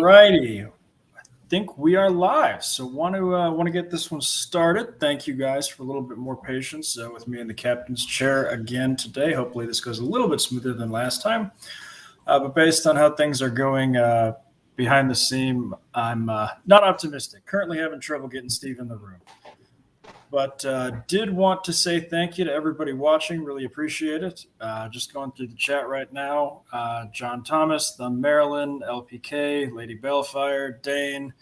righty. I think we are live. So want to get this one started. Thank you guys for a little bit more patience with me in the captain's chair again today. Hopefully this goes a little bit smoother than last time. But based on how things are going behind the scene, I'm not optimistic. Currently having trouble getting Steve in the room. But did want to say thank you to everybody watching. Really appreciate it. Just going through the chat right now. John Thomas, the Maryland, LPK, Lady Balefire, Dane,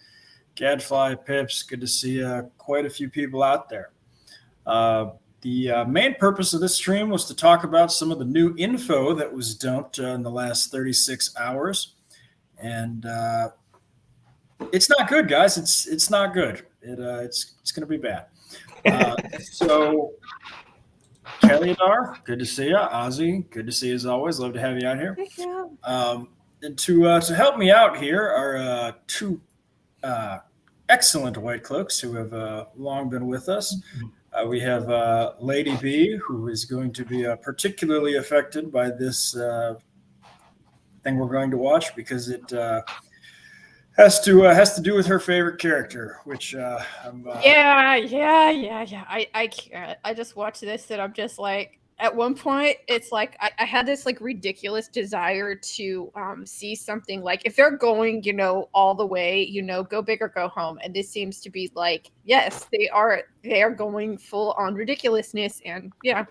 Gadfly, Pips. Good to see quite a few people out there. The main purpose of this stream was to talk about some of the new info that was dumped in the last 36 hours. And it's not good, guys. It's not good. It's going to be bad. So Kelly-Adar, good to see you. Ozzy, good to see you as always. Love to have you out here. Thank you. And to help me out here are two excellent White Cloaks who have long been with us. We have Lady B, who is going to be particularly affected by this thing we're going to watch because it has to do with her favorite character, which I'm. Yeah. I can't. I just watch this and I'm just like, at one point, it's like I had this like ridiculous desire to see something like if they're going, all the way, go big or go home, and this seems to be like, yes, they are going full on ridiculousness, and yeah.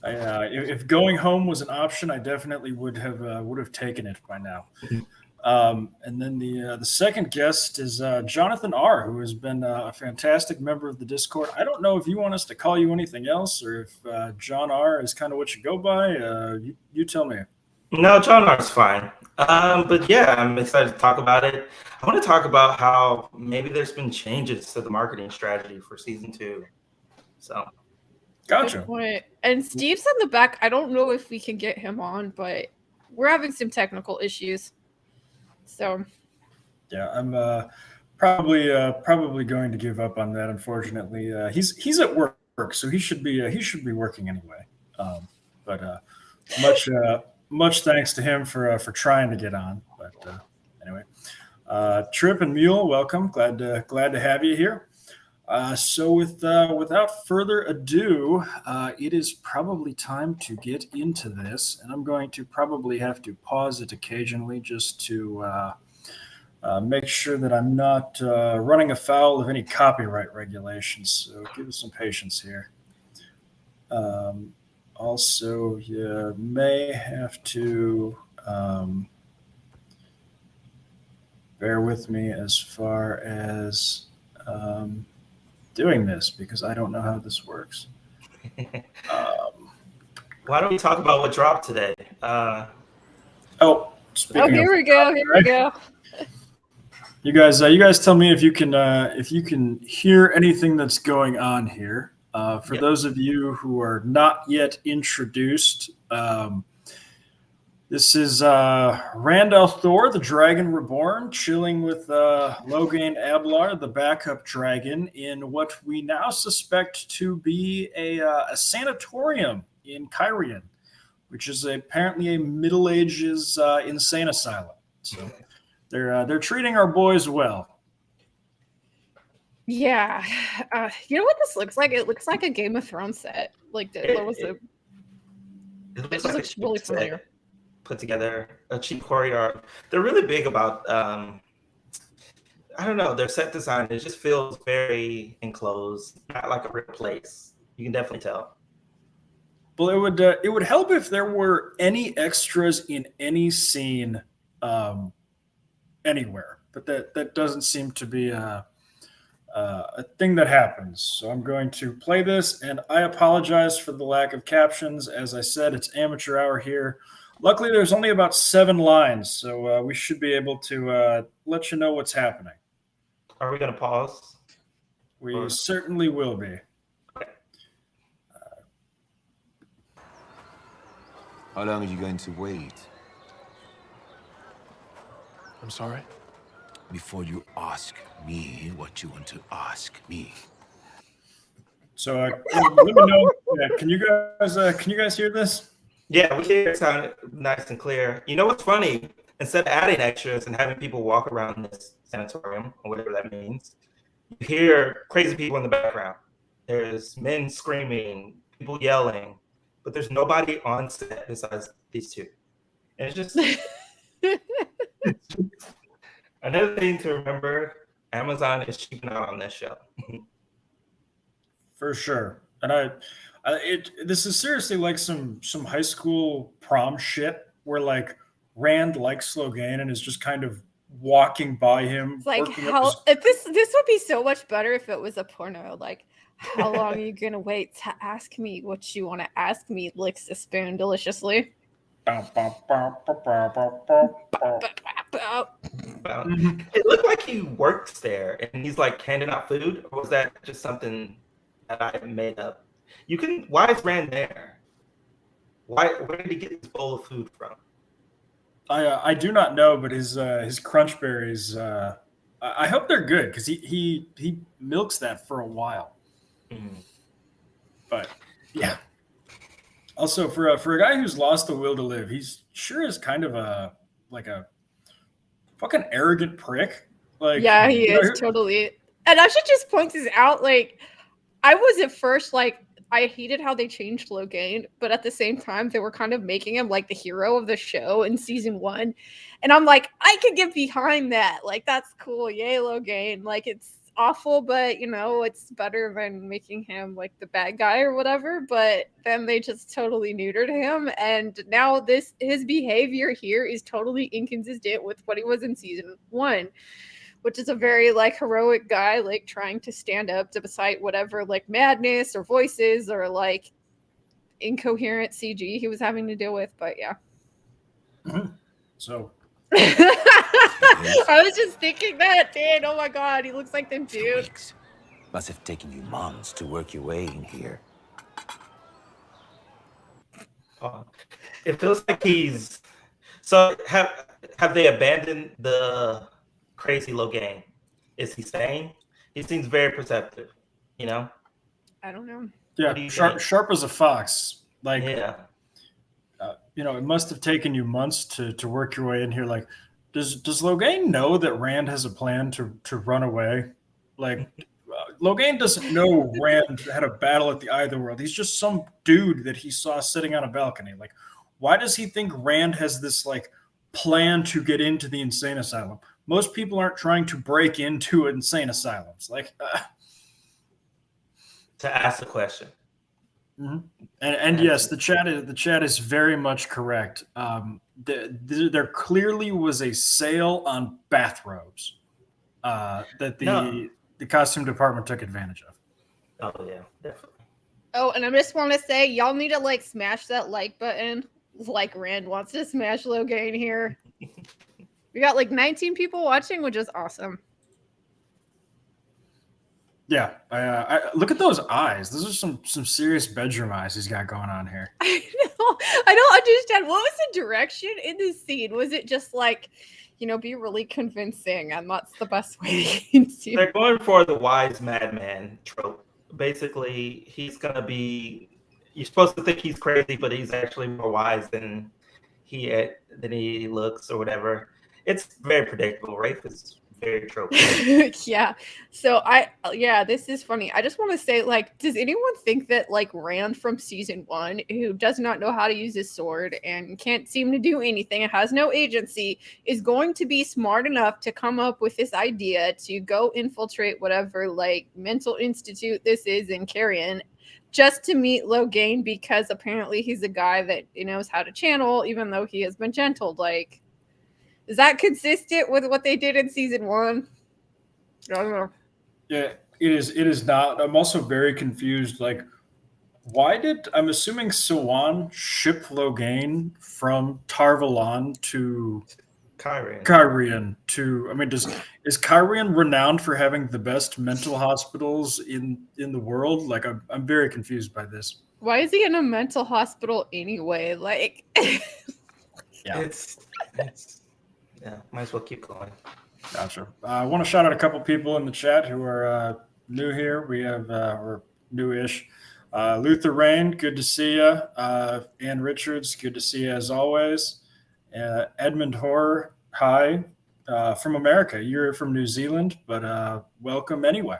If going home was an option, I definitely would have taken it by now. And then the second guest is Jonathan R., who has been a fantastic member of the Discord. I don't know if you want us to call you anything else, or if John R. is kind of what you go by. You tell me. No, John R. is fine. But yeah, I'm excited to talk about it. I want to talk about how maybe there's been changes to the marketing strategy for season 2. So, gotcha. Good point. And Steve's in the back. I don't know if we can get him on, but we're having some technical issues. So, yeah, I'm probably going to give up on that. Unfortunately, he's at work, so he should be working anyway. But much thanks to him for trying to get on. But anyway, Trip and Mule, welcome. Glad to have you here. So without further ado, it is probably time to get into this, and I'm going to probably have to pause it occasionally just to make sure that I'm not running afoul of any copyright regulations. So give us some patience here. Also, you may have to bear with me as far as doing this because I don't know how this works. Why don't we talk about what dropped today? here we go. You guys tell me if you can hear anything that's going on here. For those of you who are not yet introduced, this is Randall Thor, the Dragon Reborn, chilling with Logain Ablar, the backup dragon, in what we now suspect to be a sanatorium in Kyrian, which is apparently a Middle Ages insane asylum. So they're treating our boys well. Yeah, you know what this looks like? It looks like a Game of Thrones set. Like there was a. It just looks really familiar. Put together a cheap courtyard. They're really big about I don't know, their set design. It just feels very enclosed, not like a real place. You can definitely tell. Well, it would help if there were any extras in any scene anywhere, but that doesn't seem to be a thing that happens. So I'm going to play this, and I apologize for the lack of captions. As I said, it's amateur hour here. Luckily, there's only about 7 lines, so we should be able to let you know what's happening. Are we going to pause? We certainly will be. Okay. How long are you going to wait? I'm sorry? Before you ask me what you want to ask me. So let me know. Can you guys hear this? Yeah, we hear it sound nice and clear. You know what's funny? instead of adding extras and having people walk around this sanatorium or whatever that means, you hear crazy people in the background. There's men screaming, people yelling, but there's nobody on set besides these two. And it's just another thing to remember, Amazon is cheaping out on this show. For sure. And this is seriously like some high school prom shit where like Rand likes Logain and is just kind of walking by him. It's like if this would be so much better if it was a porno. Like, how long are you gonna wait to ask me what you want to ask me? Licks the spoon deliciously. It looked like he works there and he's like handing out food, or was that just something that I made up? Why is Rand there? Where did he get this bowl of food from? I do not know, but his crunch berries, I hope they're good because he milks that for a while. But yeah. Also, for a guy who's lost the will to live, he's sure is kind of a fucking arrogant prick. Like, yeah, he is totally. And I should just point this out. Like, I was at first like, I hated how they changed Logain, but at the same time, they were kind of making him like the hero of the show in season 1. And I'm like, I could get behind that. Like, that's cool. Yay, Logain. Like, it's awful, but you know, it's better than making him like the bad guy or whatever. But then they just totally neutered him. And now his behavior here is totally inconsistent with what he was in season 1. Which is a very like heroic guy, like trying to stand up to beside whatever like madness or voices or like incoherent CG he was having to deal with. But yeah. So I was just thinking that, Dan. Oh my god, he looks like them dude. Must have taken you months to work your way in here. It feels like he's so have they abandoned the crazy Logain? Is he staying? He seems very perceptive, you know? I don't know. Yeah, sharp as a fox. Like, yeah. You know, it must have taken you months to work your way in here. Like, does Logain know that Rand has a plan to run away? Like, Logain doesn't know Rand had a battle at the Eye of the World. He's just some dude that he saw sitting on a balcony. Like, why does he think Rand has this like plan to get into the insane asylum? Most people aren't trying to break into insane asylums. Like, to ask the question. Mm-hmm. And yes, the chat is very much correct. There clearly was a sale on bathrobes that the costume department took advantage of. Oh yeah, definitely. Oh, and I just want to say, y'all need to like smash that like button, like Rand wants to smash Logain here. We got like 19 people watching, which is awesome. Yeah, I look at those eyes. Those are some serious bedroom eyes he's got going on here. I know. I don't understand. What was the direction in this scene? Was it just like, you know, be really convincing, and that's the best way to? They're going for the wise madman trope. Basically, he's gonna be. You're supposed to think he's crazy, but he's actually more wise than he looks, or whatever. It's very predictable, right? It's very trope. Yeah. So this is funny. I just want to say, like, does anyone think that like Rand from season 1, who does not know how to use his sword and can't seem to do anything and has no agency, is going to be smart enough to come up with this idea to go infiltrate whatever like mental institute this is in Carrion, just to meet Logain, because apparently he's a guy that knows how to channel, even though he has been gentled? Like, is that consistent with what they did in season 1? I don't know. Yeah, it is not. I'm also very confused. Like, why did I'm assuming Siwan ship Logain from Tarvalon to Kyrian to? I mean, is Kyrian renowned for having the best mental hospitals in the world? Like, I'm very confused by this. Why is he in a mental hospital anyway? Like, yeah, it's. Yeah, might as well keep going. Gotcha. I want to shout out a couple people in the chat who are new here. We have, or newish. Luther Rain, good to see you. Ann Richards, good to see you as always. Edmund Hoare, hi, from America. You're from New Zealand, but welcome anyway.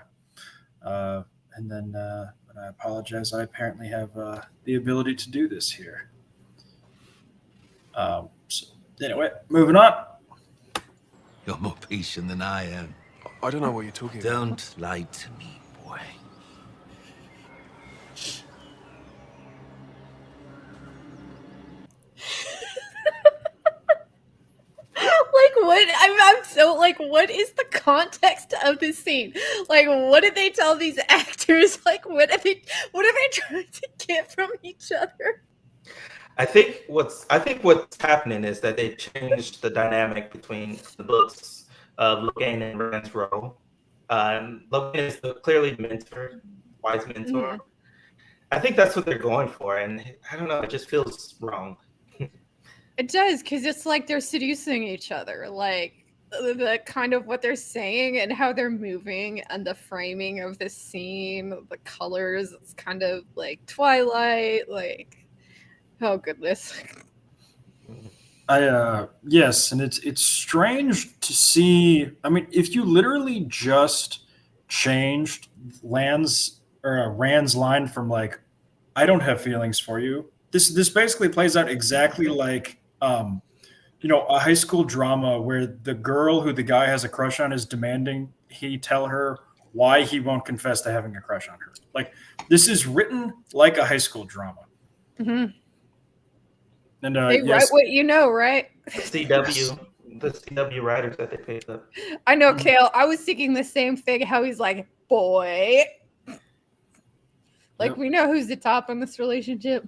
And then I apologize. I apparently have the ability to do this here. So anyway, moving on. You're more patient than I am. I don't know what you're talking about. Don't lie to me, boy. Like what? I'm so like, what is the context of this scene? Like, what did they tell these actors? Like, what are they trying to get from each other? I think what's happening is that they changed the dynamic between the books of Logain and Rand's role. Logain is clearly the mentor, wise mentor. Mhm. I think that's what they're going for, and I don't know, it just feels wrong. It does, because it's like they're seducing each other. Like the kind of what they're saying and how they're moving and the framing of this scene, the colors, it's kind of like Twilight, like oh goodness. Yes, and it's strange to see. I mean, if you literally just changed Rand's line from like, "I don't have feelings for you." This basically plays out exactly like a high school drama where the girl who the guy has a crush on is demanding he tell her why he won't confess to having a crush on her. Like this is written like a high school drama. Mm-hmm. And They yes, write what you know, right? The CW writers that they picked up. I know, Kale. I was thinking the same thing. How he's like, boy, like Yep. we know who's the top in this relationship.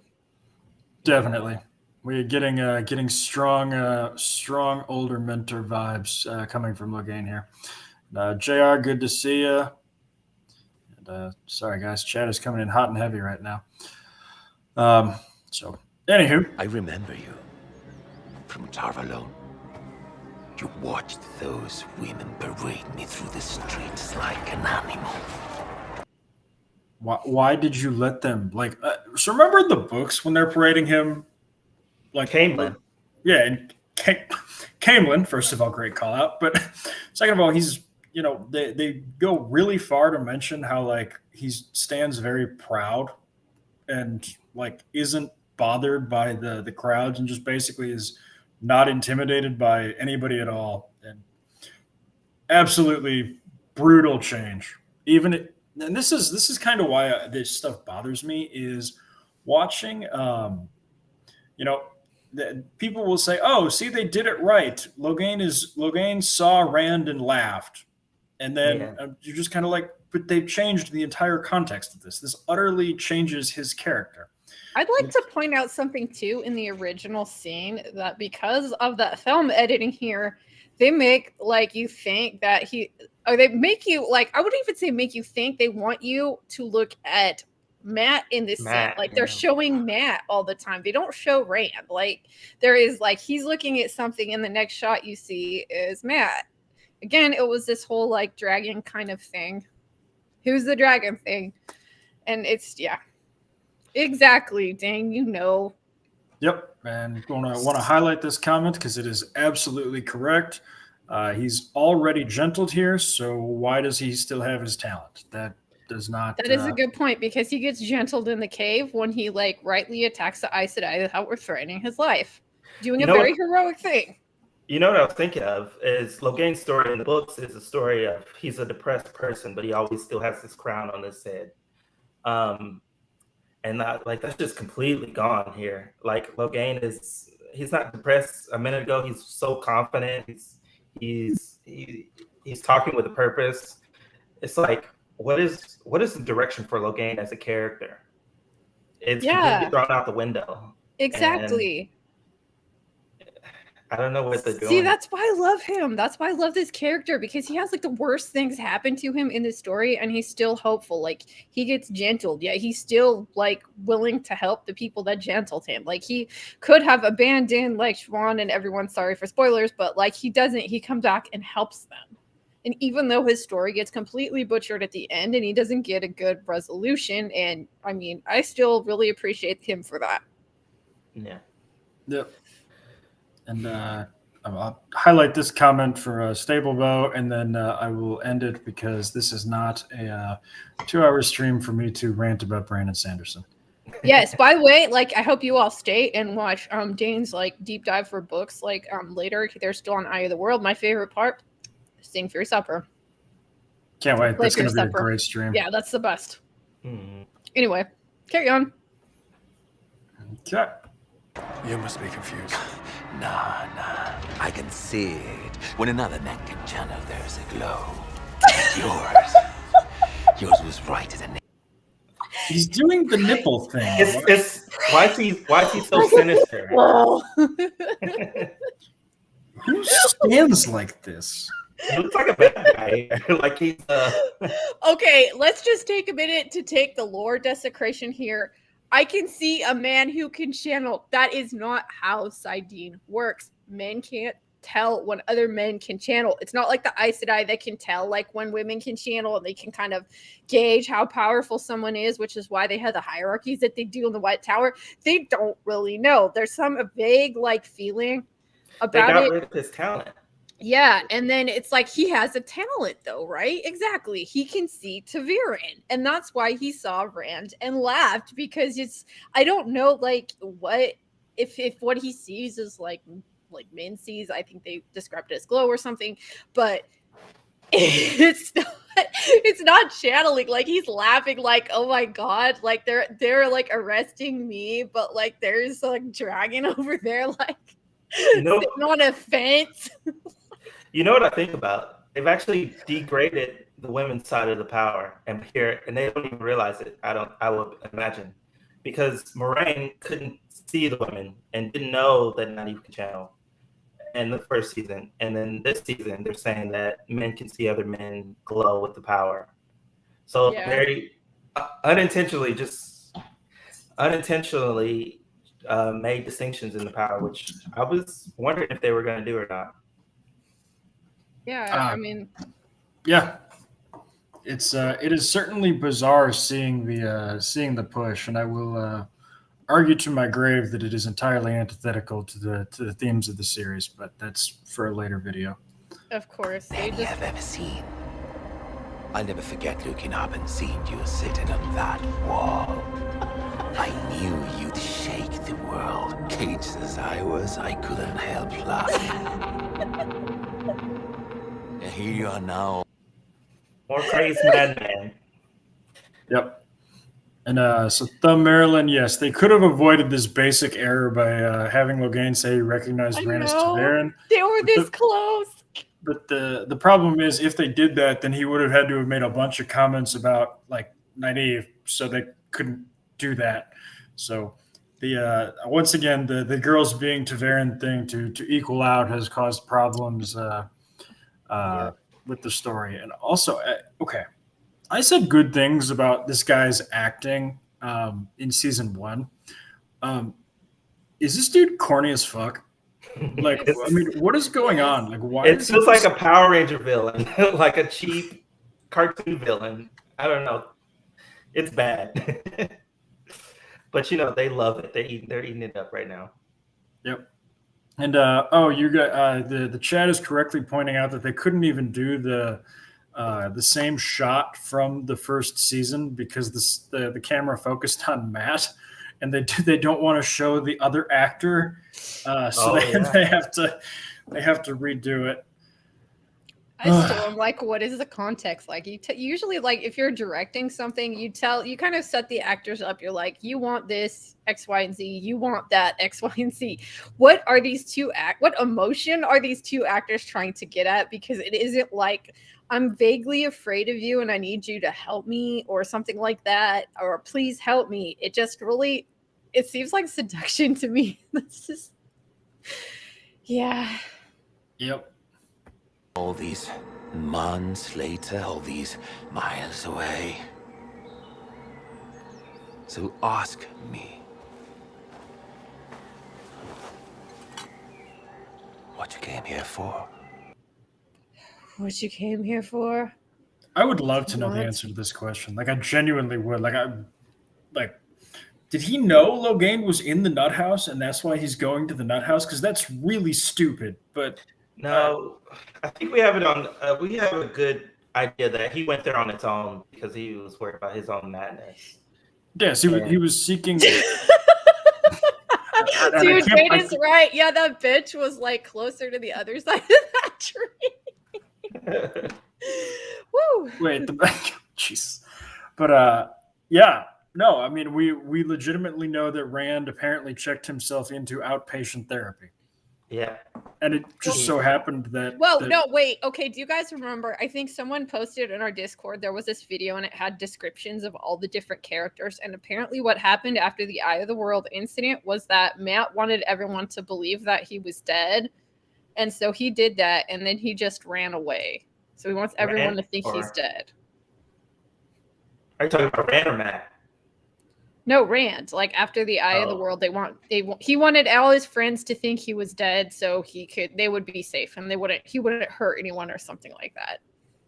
Definitely, we're getting strong older mentor vibes coming from Logain here. Jr, good to see you. And sorry guys, chat is coming in hot and heavy right now. So anywho, I remember you from Tarvalone. You watched those women parade me through the streets like an animal. why did you let them like? So remember in the books when they're parading him, like Camelin. Yeah, and Camelin, first of all, great call out. But second of all, he's they go really far to mention how like he stands very proud and like isn't bothered by the crowds and just basically is not intimidated by anybody at all. And absolutely brutal change. And this is kind of why this stuff bothers me is watching you know people will say, "Oh, see, they did it right. Logain saw Rand and laughed," and then Yeah. you're just kind of like, "But they've changed the entire context of this. This utterly changes his character." I'd like to point out something too in the original scene that because of that film editing here, they make like you think that they make you like, I wouldn't even say make you think, they want you to look at Matt in this scene. Matt, Like they're yeah. showing Matt all the time. They don't show Rand. Like there is like he's looking at something and the next shot you see is Matt. Again, it was this whole like dragon kind of thing. Who's the dragon thing? And it's exactly. Dang, you know. Yep, and want to highlight this comment because it is absolutely correct. He's already gentled here, so why does he still have his talent? That does not. That is a good point because he gets gentled in the cave when he like rightly attacks the Aes Sedai without we're threatening his life, doing You a know very what? heroic thing. You know what I was thinking of is Logain's story in the books is a story of he's a depressed person, but he always still has this crown on his head. And that's just completely gone here. Like Logain he's not depressed. A minute ago, he's so confident. He's talking with a purpose. It's like, what is the direction for Logain as a character? It's completely thrown out the window. Exactly. I don't know what they're doing. See, that's why I love him. That's why I love this character because he has like the worst things happen to him in this story and he's still hopeful. Like he gets gentled, yet he's still like willing to help the people that gentled him. Like he could have abandoned like Schwan and everyone's sorry for spoilers, but like he doesn't. He comes back and helps them. And even though his story gets completely butchered at the end and he doesn't get a good resolution, and I mean, I still really appreciate him for that. Yeah. Yep. And I'll highlight this comment for Stablebow, and then I will end it because this is not a 2-hour stream for me to rant about Brandon Sanderson. Yes, by the way, like I hope you all stay and watch Dane's like deep dive for books like later. They're still on Eye of the World. My favorite part, sing for your supper. Can't wait. Play That's for going to be your a supper. great stream. Yeah, that's the best. Hmm. Anyway, carry on. Okay. You must be confused. Nah. I can see it. When another man can channel, there's a glow. Yours was right as a He's doing the nipple thing. It's why is he so sinister? Whoa. Who stands like this? He looks like a bad guy. Like he's Okay, let's just take a minute to take the lore desecration here. I can see a man who can channel. That is not how Sidene works. Men can't tell when other men can channel. It's not like the Aes Sedai that can tell like when women can channel, and they can kind of gauge how powerful someone is, which is why they have the hierarchies that they do in the White Tower. They don't really know. There's some vague like feeling they about got it. rid of his talent. Yeah, and then it's like he has a talent though, right? Exactly. He can see Taviran, and that's why he saw Rand and laughed, because it's I don't know like what if what he sees is like Min sees. I think they described it as glow or something, but it's not channeling. Like he's laughing like, oh my god, like they're like arresting me, but like there's like dragon over there like You know, sitting on a fence. you know what I think about? They've actually degraded the women's side of the power, and they don't even realize it. I would imagine, because Moraine couldn't see the women and didn't know that Nynaeve could channel in the first season, and then this season they're saying that men can see other men glow with the power. So Yeah. they unintentionally made distinctions in the power, which I was wondering if they were going to do or not. Yeah, I mean, Yeah, it is certainly bizarre seeing the push, and I will argue to my grave that it is entirely antithetical to the themes of the series. But that's for a later video. of course. They any just I've ever seen. I'll never forget looking up and seeing you sitting on that wall. I knew you'd shake the world. Caged as I was, I couldn't help laughing. And here you are now. More crazed madman. Yep. And so Thumb Maryland, yes, they could have avoided this basic error by having Logain say he recognized I Rhaenys know. Targaryen. They were this close. But the problem is, if they did that, then he would have had to have made a bunch of comments about like Nynaeve, so they couldn't do that. So the once again, the girls being Targaryen thing to equal out has caused problems with the story. And also, okay, I said good things about this guy's acting in season 1. Is this dude corny as fuck? Like, I mean, what is going on? Like, why? It feels like a Power Ranger villain, like a cheap cartoon villain. I don't know. It's bad, but they love it. They're eating it up right now. Yep. And you got the chat is correctly pointing out that they couldn't even do the same shot from the first season because the camera focused on Matt, and they don't want to show the other actor, so they have to redo it. I still am like, what is the context? Like, usually, like, if you're directing something, you kind of set the actors up. You're like, you want this X, Y, and Z. You want that X, Y, and Z. What are these what emotion are these two actors trying to get at? Because it isn't like, I'm vaguely afraid of you and I need you to help me or something like that, or please help me. It just really, it seems like seduction to me. That's just, yeah. Yep. All these months later, all these miles away. So ask me what you came here for. What you came here for? I would love to know the What? answer to this question. Like, I genuinely would. Like, Did he know Logain was in the nuthouse and that's why he's going to the nuthouse? Because that's really stupid. But No, I think we have it on. We have a good idea that he went there on its own because he was worried about his own madness. yes, he was seeking. Dude, Jade is right. Yeah, that bitch was like closer to the other side of that tree. Woo! Wait, jeez. But yeah, no. I mean, we legitimately know that Rand apparently checked himself into outpatient therapy. Yeah. And it just so happened that. No, wait. Okay, do you guys remember? I think someone posted in our Discord, there was this video and it had descriptions of all the different characters. And apparently, what happened after the Eye of the World incident was that Matt wanted everyone to believe that he was dead. And so he did that, and then he just ran away. So he wants everyone to think he's dead. Are you talking about Rand or Matt? No, Rand. Like after the Eye of the World, he wanted all his friends to think he was dead, so they would be safe, and he wouldn't hurt anyone or something like that.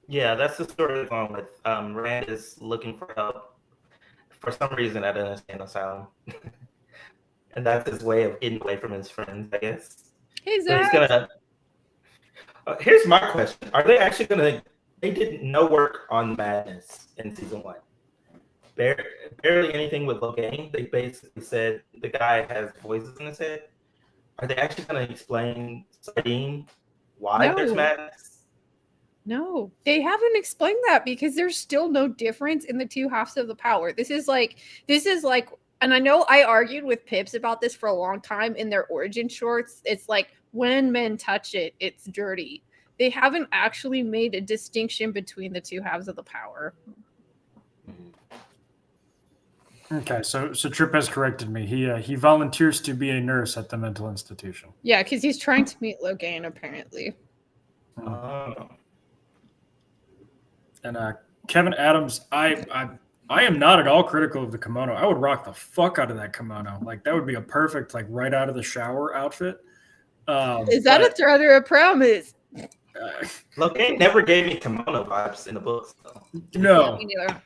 Yeah, that's the story going with. Rand is looking for help for some reason at an insane asylum, and that's his way of getting away from his friends, I guess. Hey, So Zach. he's gonna. Here's my question: are they actually gonna? They did no work on Madness in season 1. Barely anything with Logain. They basically said the guy has voices in his head. Are they actually going to explain Sardine why there's madness? No, they haven't explained that because there's still no difference in the two halves of the power. This is like, and I know I argued with Pips about this for a long time in their origin shorts. It's like when men touch it, it's dirty. They haven't actually made a distinction between the two halves of the power. Okay, so Tripp has corrected me. He volunteers to be a nurse at the mental institution. Yeah, because he's trying to meet Logain, apparently. And Kevin Adams, I am not at all critical of the kimono. I would rock the fuck out of that kimono. Like that would be a perfect like right out of the shower outfit. Is that a threat or a promise? Logain never gave me kimono vibes in the books. No. Me neither.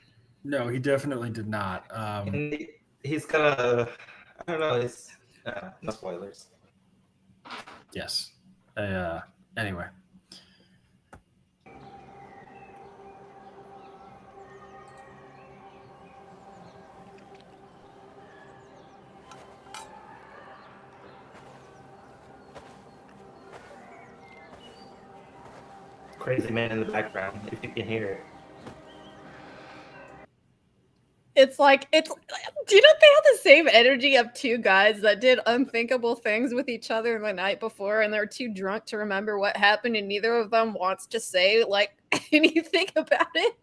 No, he definitely did not. And he's gonna, I don't know, it's no spoilers. Yes. Anyway. Crazy man in the background, if you can hear it. It's like, do you know they have the same energy of two guys that did unthinkable things with each other the night before, and they're too drunk to remember what happened, and neither of them wants to say like anything about it.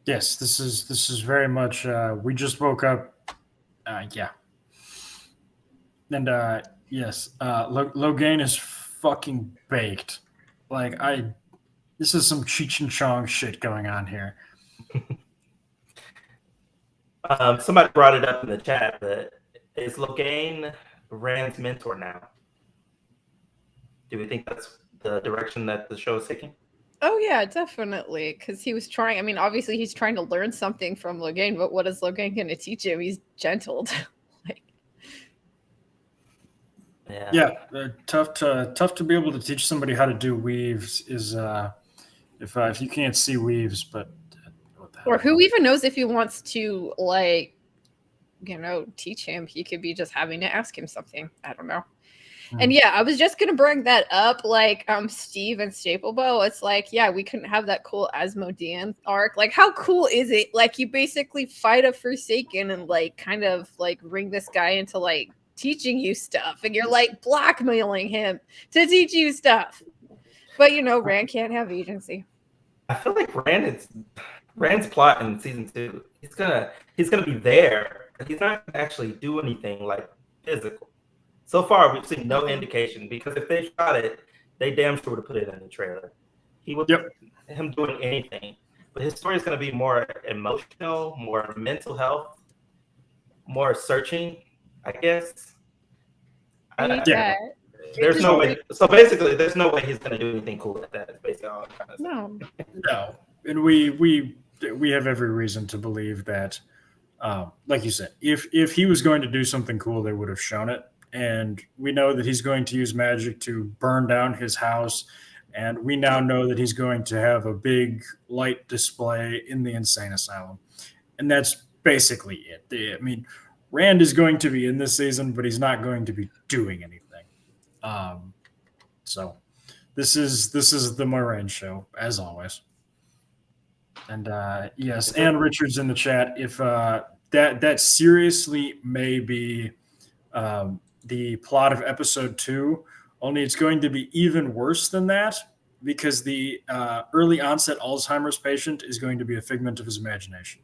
Yes, this is very much we just woke up. Yeah. And yes, Logain is fucking baked. Like this is some Cheech and Chong shit going on here. Somebody brought it up in the chat, but is Logain Rand's mentor now? Do we think that's the direction that the show is taking? Oh yeah, definitely. Because he was trying. I mean, obviously he's trying to learn something from Logain, but what is Logain going to teach him? He's gentled. Yeah, tough to be able to teach somebody how to do weaves is if you can't see weaves, but what the hell? Or who even knows if he wants to teach him? He could be just having to ask him something. I don't know. And yeah, I was just gonna bring that up, like Steve and Staplebow. It's like, yeah, we couldn't have that cool Asmodean arc. Like, how cool is it? Like, you basically fight a Forsaken and like kind of like bring this guy into like teaching you stuff, and you're like blackmailing him to teach you stuff. But Rand can't have agency. I feel like Rand's plot in season 2. He's gonna be there. He's not gonna actually do anything like physical. So far, we've seen no indication, because if they shot it, they damn sure would have put it in the trailer. He would him doing anything, but his story is going to be more emotional, more mental health, more searching, I guess. There's no way. So basically, there's no way he's going to do anything cool like that. It's basically all I'm trying to say. No. No, and we we have every reason to believe that, like you said, if he was going to do something cool, they would have shown it. And we know that he's going to use magic to burn down his house. And we now know that he's going to have a big light display in the insane asylum. And that's basically it. I mean, Rand is going to be in this season, but he's not going to be doing anything. So this is the Moraine show, as always. And yes, Ann Richards in the chat. If that seriously may be the plot of episode 2, only it's going to be even worse than that because the early onset Alzheimer's patient is going to be a figment of his imagination.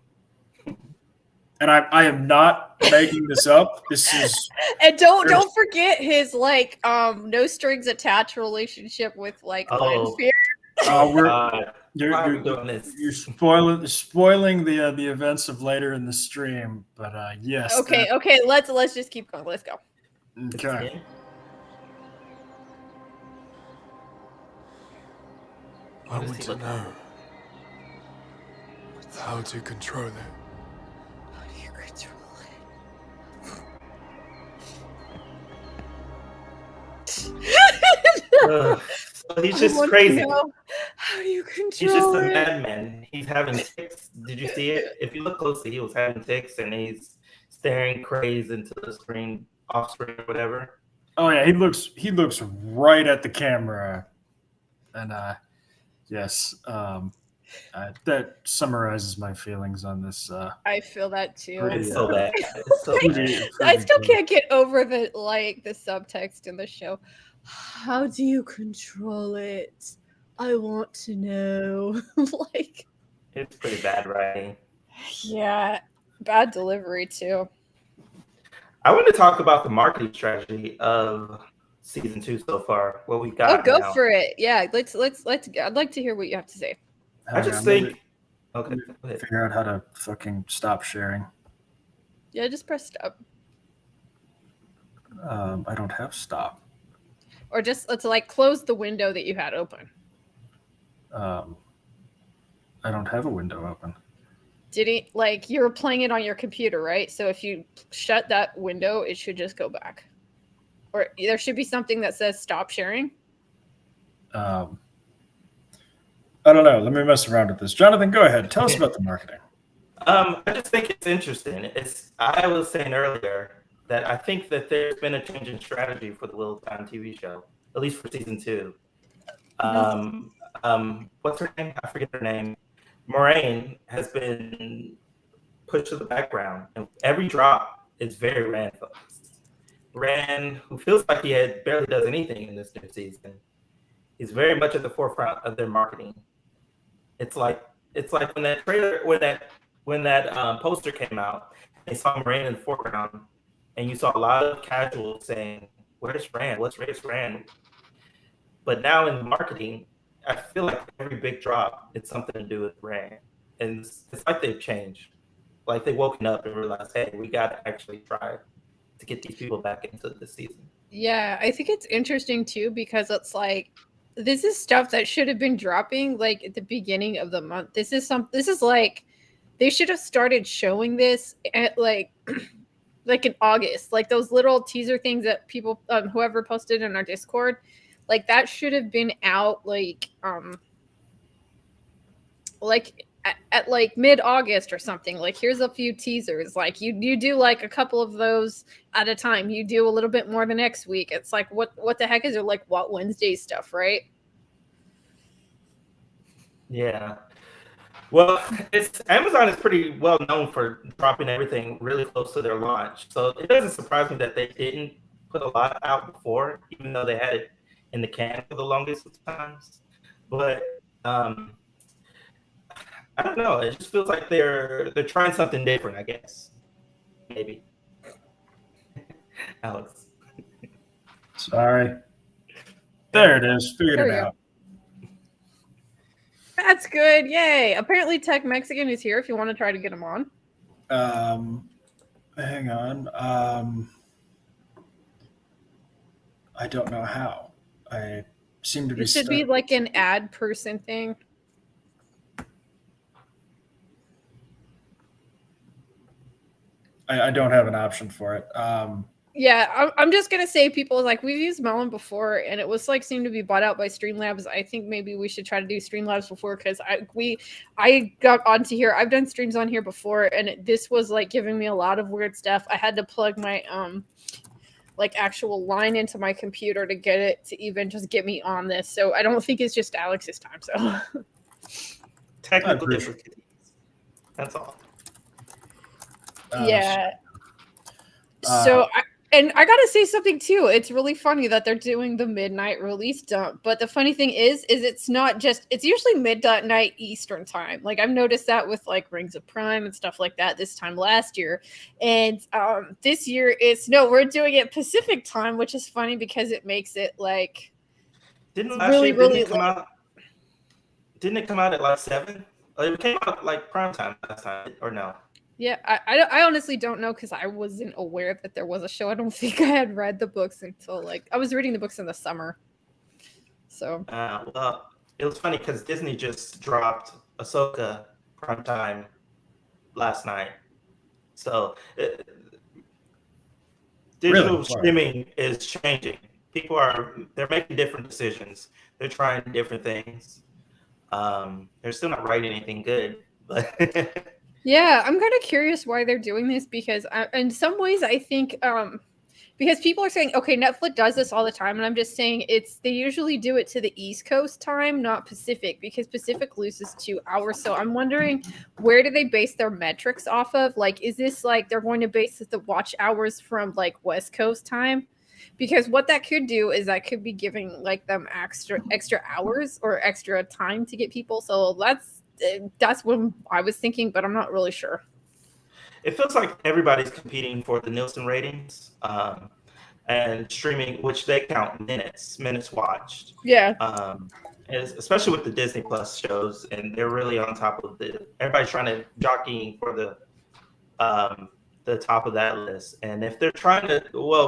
And I am not making this up. This is and don't forget his like no strings attached relationship with like Lanfear. You're spoiling the events of later in the stream, but yes. Okay, let's just keep going. Let's go. Okay. I want to know how to control it. How do you control it? He's just crazy. How do you control it? He's just a madman. He's having tics. Did you see it? If you look closely, he was having tics and he's staring crazed into the screen, off screen, or whatever. Oh yeah, he looks right at the camera, and yes, that summarizes my feelings on this. I feel that too. It's so bad. It's so bad. I still can't get over the subtext in the show. How do you control it? I want to know. Like, it's pretty bad writing. Yeah, bad delivery too. I want to talk about the marketing strategy of season 2 so far. What we got. Oh, go now. for it. Yeah, let's. I'd like to hear what you have to say. I just think. Okay. Figure out how to fucking stop sharing. Yeah, just press stop. I don't have stop. Or just let's like close the window that you had open. I don't have a window open. Did he like you were playing it on your computer, right? So if you shut that window, it should just go back. Or there should be something that says stop sharing. I don't know. Let me mess around with this. Jonathan, go ahead. Tell us about the marketing. I just think it's interesting. I was saying earlier that I think that there's been a change in strategy for the Little Town TV show, at least for season 2. What's her name? I forget her name. Moraine has been pushed to the background, and every drop is very Rand focused. Rand, who feels like he barely does anything in this new season, is very much at the forefront of their marketing. It's like when that trailer, when that poster came out, they saw Moraine in the foreground, and you saw a lot of casuals saying, "Where's Rand? Where's Rand?" But now in marketing, I feel like every big drop, it's something to do with Rand. And it's like they've changed. Like they've woken up and realized, hey, we got to actually try to get these people back into the season. Yeah, I think it's interesting too, because it's like, this is stuff that should have been dropping like at the beginning of the month. This is like, they should have started showing this at like, like in August, like those little teaser things that people, whoever posted in our Discord, like that should have been out like at like mid-August or something. Like here's a few teasers. Like you do like a couple of those at a time. You do a little bit more the next week. It's like what the heck is it, like what Wednesday stuff, right? Yeah. Well, Amazon is pretty well known for dropping everything really close to their launch. So it doesn't surprise me that they didn't put a lot out before, even though they had it in the can for the longest of times. But I don't know. It just feels like they're trying something different, I guess. Maybe. Alex. Sorry. There it is. Figured it out. That's good. Yay. Apparently Tech Mexican is here if you want to try to get him on. Hang on. I don't know how. I seem to be It should stuck. be like an ad person thing. I don't have an option for it. Yeah, I'm just gonna say people like we've used Melon before, and it was like seemed to be bought out by Streamlabs. I think maybe we should try to do Streamlabs before because I got onto here. I've done streams on here before, and this was like giving me a lot of weird stuff. I had to plug my like actual line into my computer to get it to even just get me on this. So I don't think it's just Alex's time. So Technical difficulties. That's all. Yeah. So I gotta say something too. It's really funny that they're doing the midnight release dump. But the funny thing is it's not just it's usually midnight Eastern time. Like I've noticed that with like Rings of Prime and stuff like that this time last year. And this year we're doing it Pacific time, which is funny because it makes it like Didn't it come out at like 7? It came out like prime time last time, or no? Yeah, I honestly don't know because I wasn't aware that there was a show. I don't think I had read the books until like I was reading the books in the summer. So well, it was funny because Disney just dropped Ahsoka prime time last night. So digital streaming is changing. They're making different decisions. They're trying different things. They're still not writing anything good, but. Yeah, I'm kind of curious why they're doing this because in some ways I think because people are saying, okay, Netflix does this all the time, and I'm just saying they usually do it to the East Coast time, not Pacific, because Pacific loses 2 hours. So I'm wondering where do they base their metrics off of? Like, is this like they're going to base the watch hours from like West Coast time? Because what that could do is that could be giving like them extra hours or extra time to get people. So that's what I was thinking, but I'm not really sure. It feels like everybody's competing for the Nielsen ratings and streaming, which they count minutes watched. Yeah. Especially with the Disney Plus shows, and they're really on top of everybody's trying to jockey for the top of that list. And if they're trying to,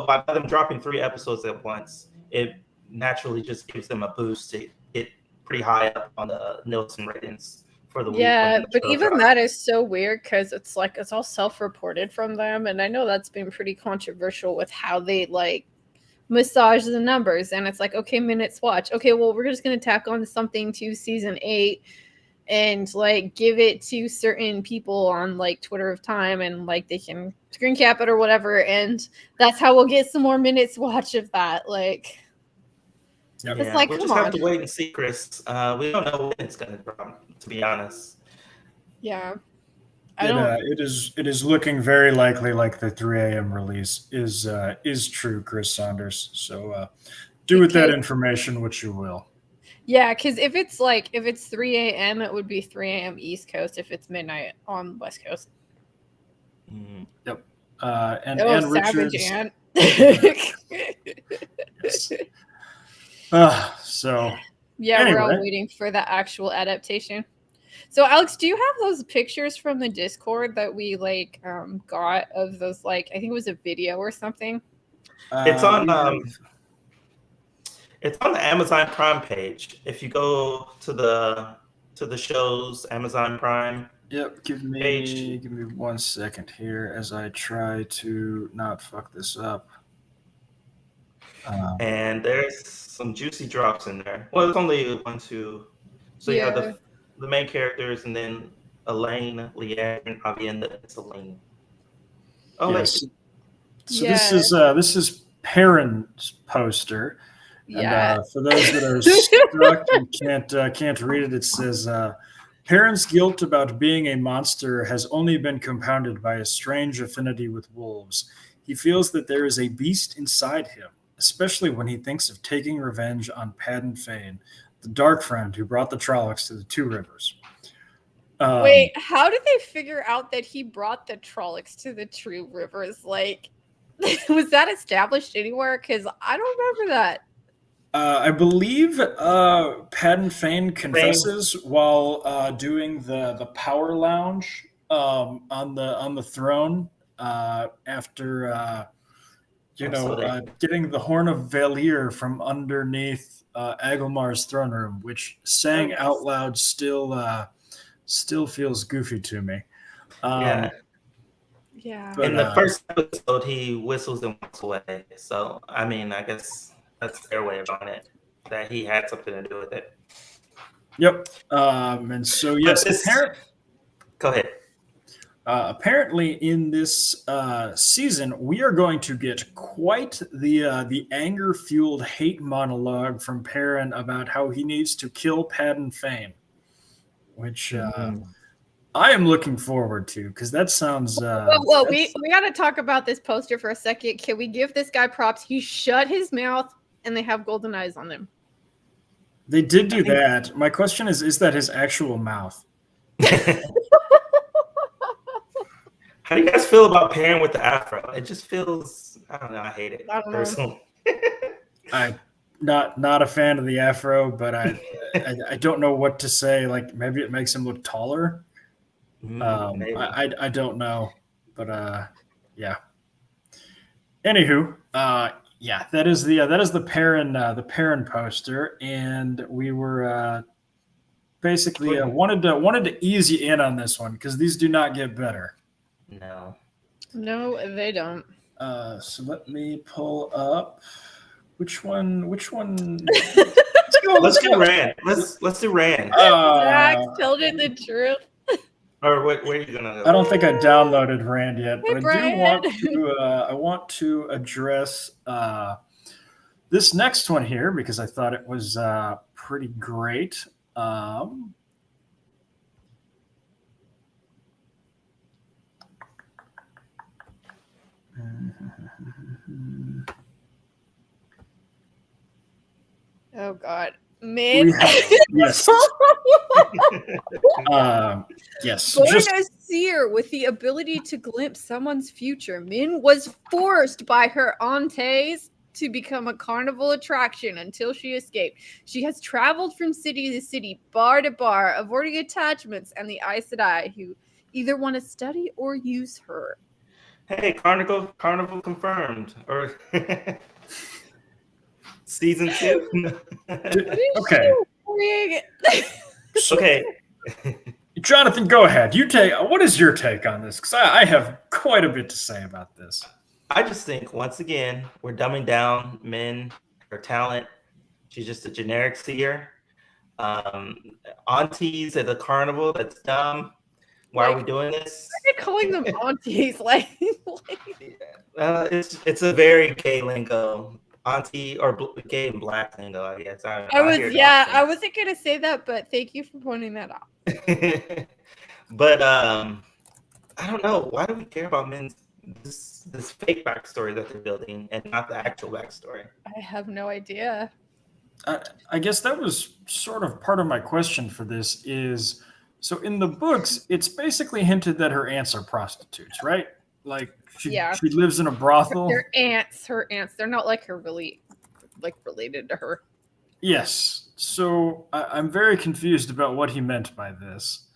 by them dropping 3 episodes at once, it naturally just gives them a boost to get pretty high up on the Nielsen ratings. Yeah, but even that is so weird because it's like it's all self-reported from them, and I know that's been pretty controversial with how they like massage the numbers. And it's like, okay, minutes watch. Okay, well, we're just gonna tack on something to season 8 and like give it to certain people on like Twitter of Time, and like they can screen cap it or whatever, and that's how we'll get some more minutes watch of that. Like. Yep. It's like, we'll just have to wait and see, Chris. We don't know when it's going to drop, to be honest. Yeah. It is looking very likely like the 3 a.m. release is true, Chris Saunders. So do with that information what you will. Yeah, because if it's 3 a.m., it would be 3 a.m. East Coast if it's midnight on West Coast. Mm-hmm. Yep. And Richards. Yes. So yeah, anyway. We're all waiting for the actual adaptation. So Alex, do you have those pictures from the Discord that we like got of those, like I think it was a video or something? It's on the Amazon Prime page. If you go to the show's Amazon Prime. Yep, give me 1 second here as I try to not fuck this up. And there's some juicy drops in there. Well, it's only 1, 2. So you have the main characters, and then Elaine, Leanne, Avi, and it's Elaine. Oh, yes. This is Perrin's poster. Yeah. And for those that are stuck and can't read it, it says Perrin's guilt about being a monster has only been compounded by a strange affinity with wolves. He feels that there is a beast inside him, especially when he thinks of taking revenge on Padden Fane, the dark friend who brought the Trollocs to the 2 rivers. Wait, how did they figure out that he brought the Trollocs to the 2 rivers? Like, was that established anywhere? Because I don't remember that. I believe Padden Fane confesses while doing the power lounge on the throne after getting the Horn of Valir from underneath Agelmar's throne room, which saying out loud still feels goofy to me. Yeah. But, In the first episode, he whistles and walks away. So, I mean, I guess that's their way of on it, that he had something to do with it. Yep. And so, yes, Go ahead. Apparently, in this season, we are going to get quite the anger-fueled hate monologue from Perrin about how he needs to kill Padden Fane, which I am looking forward to because that sounds. Well, we got to talk about this poster for a second. Can we give this guy props? He shut his mouth, and they have golden eyes on them. They did do that. My question is that his actual mouth? How do you guys feel about Perrin with the afro? It just feels, I don't know, I hate it personally. I'm not a fan of the afro, but I don't know what to say. Like maybe it makes him look taller. I don't know, but yeah. Anywho, yeah, that is the Perrin poster, and we were basically wanted to ease you in on this one because these do not get better. No, they don't. So let me pull up which one. Let's do Rand. Let's do Rand. Zach told it the truth. Or where are you gonna go? I don't think I downloaded Rand yet, Hey, but Brian. I want to address this next one here because I thought it was pretty great. Oh God, man. Yes. Yes. Born Just a seer with the ability to glimpse someone's future, Min was forced by her aunties to become a carnival attraction until she escaped. She has traveled from city to city, bar to bar, avoiding attachments and the Aes Sedai who either want to study or use her. Hey, Carnival confirmed. Or season 2. okay. Okay. Jonathan, go ahead. What is your take on this? Because I have quite a bit to say about this. I just think once again we're dumbing down Min, her talent. She's just a generic seer. Aunties at the carnival, that's dumb. Why are we doing this? Why are you calling them aunties? It's a very gay lingo. Auntie or gay and black lingo, I guess. I wasn't gonna say that, but thank you for pointing that out. But I don't know. Why do we care about this fake backstory that they're building and not the actual backstory? I have no idea. I guess that was sort of part of my question for this is, so in the books, it's basically hinted that her aunts are prostitutes, right? Like she lives in a brothel. Her aunts. They're not like her really, like related to her. Yes. So I'm very confused about what he meant by this.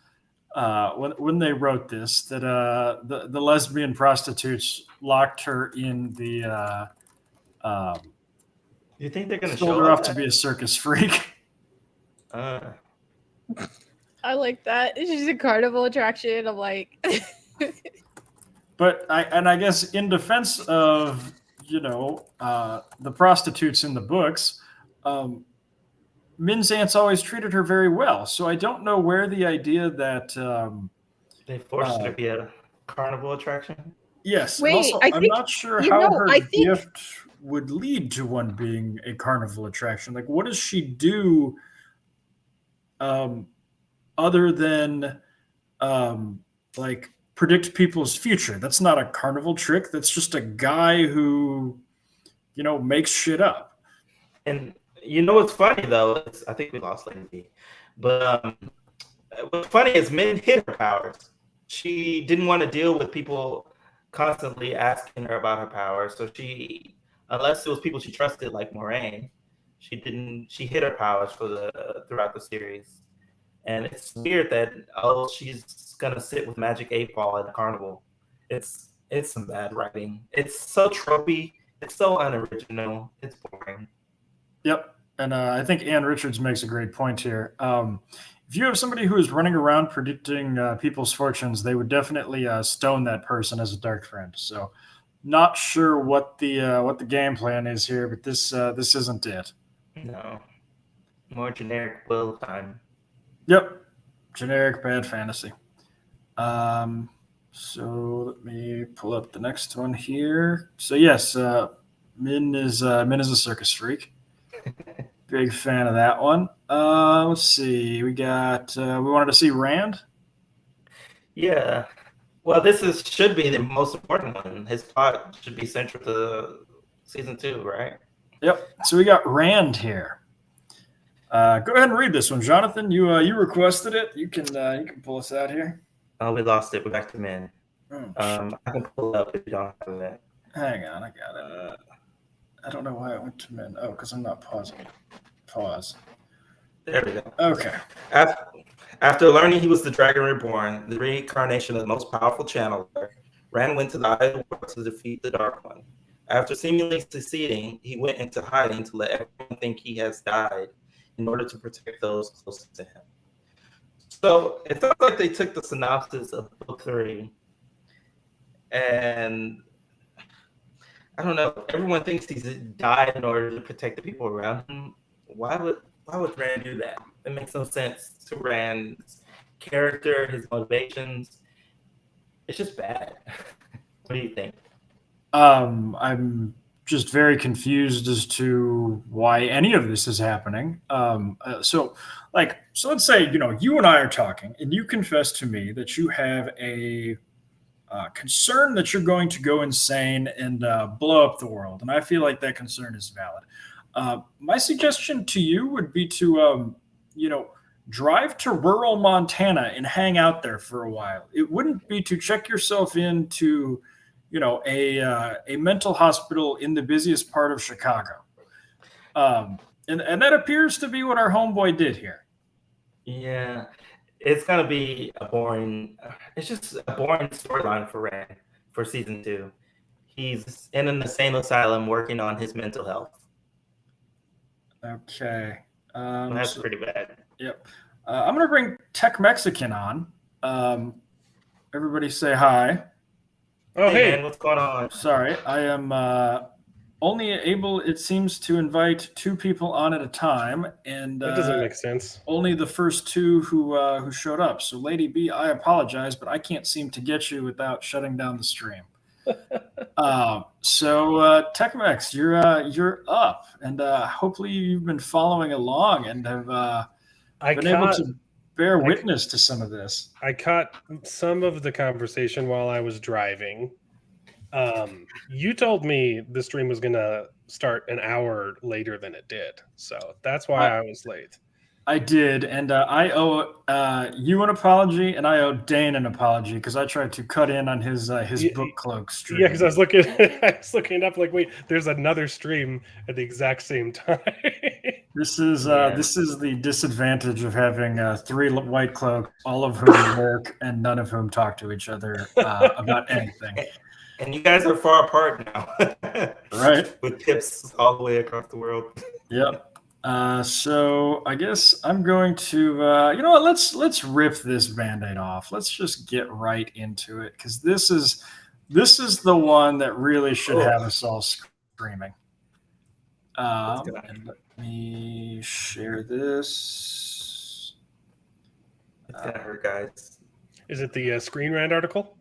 When they wrote this, that the lesbian prostitutes locked her in the. You think they're going to show her off to be a circus freak? I like that. She's a carnival attraction. I'm like. But I guess in defense of the prostitutes in the books, Min's aunts always treated her very well. So I don't know where the idea that they forced her to be a carnival attraction. Yes. Wait, also, I'm not sure how her gift would lead to one being a carnival attraction. Like, what does she do other than like predict people's future? That's not a carnival trick. That's just a guy who, makes shit up. And what's funny though? I think we lost Lindsay. But what's funny is Min hid her powers. She didn't want to deal with people constantly asking her about her powers. So she, unless it was people she trusted like Moraine, she hid her powers throughout the series. And it's weird that she's gonna sit with Magic 8-Ball at the carnival. It's some bad writing. It's so tropey. It's so unoriginal. It's boring. Yep. And I think Ann Richards makes a great point here. If you have somebody who is running around predicting people's fortunes, they would definitely stone that person as a dark friend. So, not sure what the game plan is here, but this isn't it. No, more generic will time. Yep, generic bad fantasy. So let me pull up the next one here. So yes, Min is a circus freak. Big fan of that one. Let's see. We wanted to see Rand. Yeah. Well, should be the most important one. His plot should be central to season 2, right? Yep. So we got Rand here. Go ahead and read this one, Jonathan. You requested it. You can pull us out here. Oh, we lost it. We're back to men. Oh, I can pull it up if you don't have it. hang on, I got it. I don't know why it went to men. Oh, because I'm not pausing. Pause. There we go. Okay. After learning he was the Dragon Reborn, the reincarnation of the most powerful channeler, Rand went to the Eye of the World to defeat the Dark One. After seemingly succeeding, he went into hiding to let everyone think he has died in order to protect those closest to him. So it felt like they took the synopsis of book 3 and I don't know, everyone thinks he's died in order to protect the people around him. Why would Rand do that? It makes no sense to Rand's character, his motivations. It's just bad. What do you think? I'm just very confused as to why any of this is happening. So let's say, you and I are talking and you confess to me that you have a concern that you're going to go insane and blow up the world. And I feel like that concern is valid. My suggestion to you would be to, drive to rural Montana and hang out there for a while. It wouldn't be to check yourself into, a mental hospital in the busiest part of Chicago. And that appears to be what our homeboy did here. Yeah, it's gonna be it's just a boring storyline for Rand for season 2. He's in an insane asylum working on his mental health. Okay. That's pretty bad. Yep. I'm going to bring Tech Mexican on. Everybody say hi. Oh, hey. Man, what's going on? Sorry, I am only able, it seems, to invite 2 people on at a time, and That doesn't make sense. only the first 2 who showed up. So, Lady B, I apologize, but I can't seem to get you without shutting down the stream. So Tech-Mex, you're up, and hopefully you've been following along and have been able to bear witness to some of this. I caught some of the conversation while I was driving. You told me the stream was going to start an hour later than it did, so that's why I was late. I did, and I owe you an apology, and I owe Dane an apology because I tried to cut in on his book cloak stream. Yeah, because I was looking it up, like, wait, there's another stream at the exact same time. This is the disadvantage of having 3 white cloaks, all of whom work and none of whom talk to each other about anything. And you guys are far apart now, Right? With tips all the way across the world. Yep. So I guess I'm going to, let's rip this Band-Aid off. Let's just get right into it because this is the one that really should have us all screaming. And let me share this. It's gonna hurt, guys. Is it the Screen Rant article?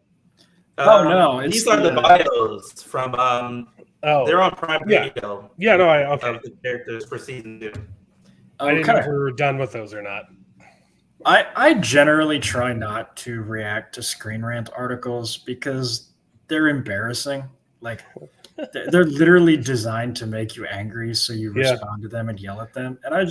No, these are the bios from. They're on Prime Video. Yeah, no, okay. Of the characters for season 2. I didn't know if we were done with those or not. I generally try not to react to Screen Rant articles because they're embarrassing. Like they're literally designed to make you angry, so you respond to them and yell at them. And I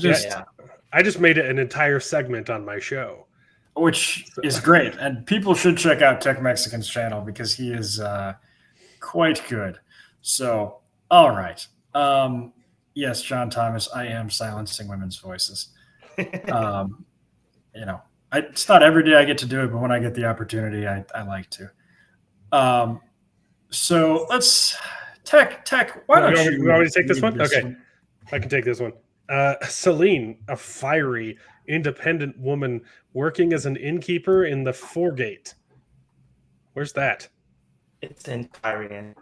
just made it an entire segment on my show, which is great. And people should check out Tech Mexican's channel because he is quite good. So, all right. Yes, John Thomas, I am silencing women's voices. It's not every day I get to do it, but when I get the opportunity, I like to. So let's Tech. Why don't you? You want me to take this one? This Okay, one? I can take this one. Celine, a fiery, independent woman working as an innkeeper in the Foregate. Where's that? It's in Kyrian.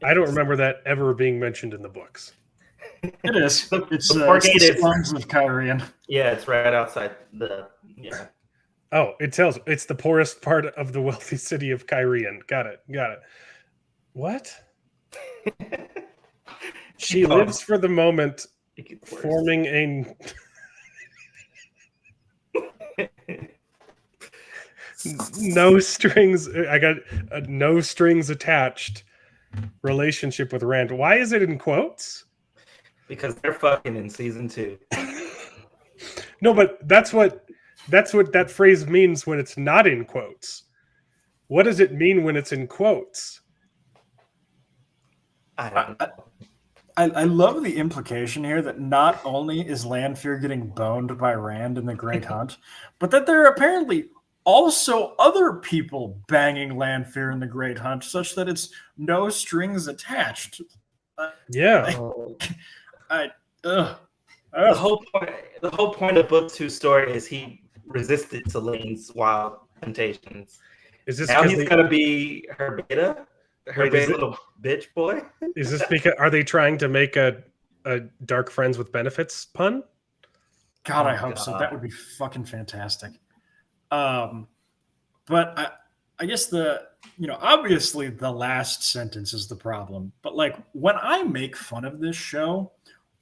I don't remember that ever being mentioned in the books. It is. It's the the Foregate is- slums of Kyrian. Yeah, it's right outside the. Yeah. Oh, it tells it's the poorest part of the wealthy city of Kyrian. Got it. What? She lives for the moment, forming a no strings. I got a no strings attached relationship with Rand. Why is it in quotes? Because they're fucking in season 2. No, but that's what that phrase means when it's not in quotes. What does it mean when it's in quotes? I don't know. I love the implication here that not only is Lanfear getting boned by Rand in the Great Hunt, but that there are apparently also other people banging Lanfear in the Great Hunt, such that it's no strings attached. Yeah. The whole point of book 2 story is he resisted Celine's wild temptations. Is this Now 'cause he's gonna be her beta, Wait, is it- little bitch boy. Is this because are they trying to make a Dark Friends with Benefits pun? God, I Oh, hope so. God. That would be fucking fantastic. But I guess obviously the last sentence is the problem. But like when I make fun of this show,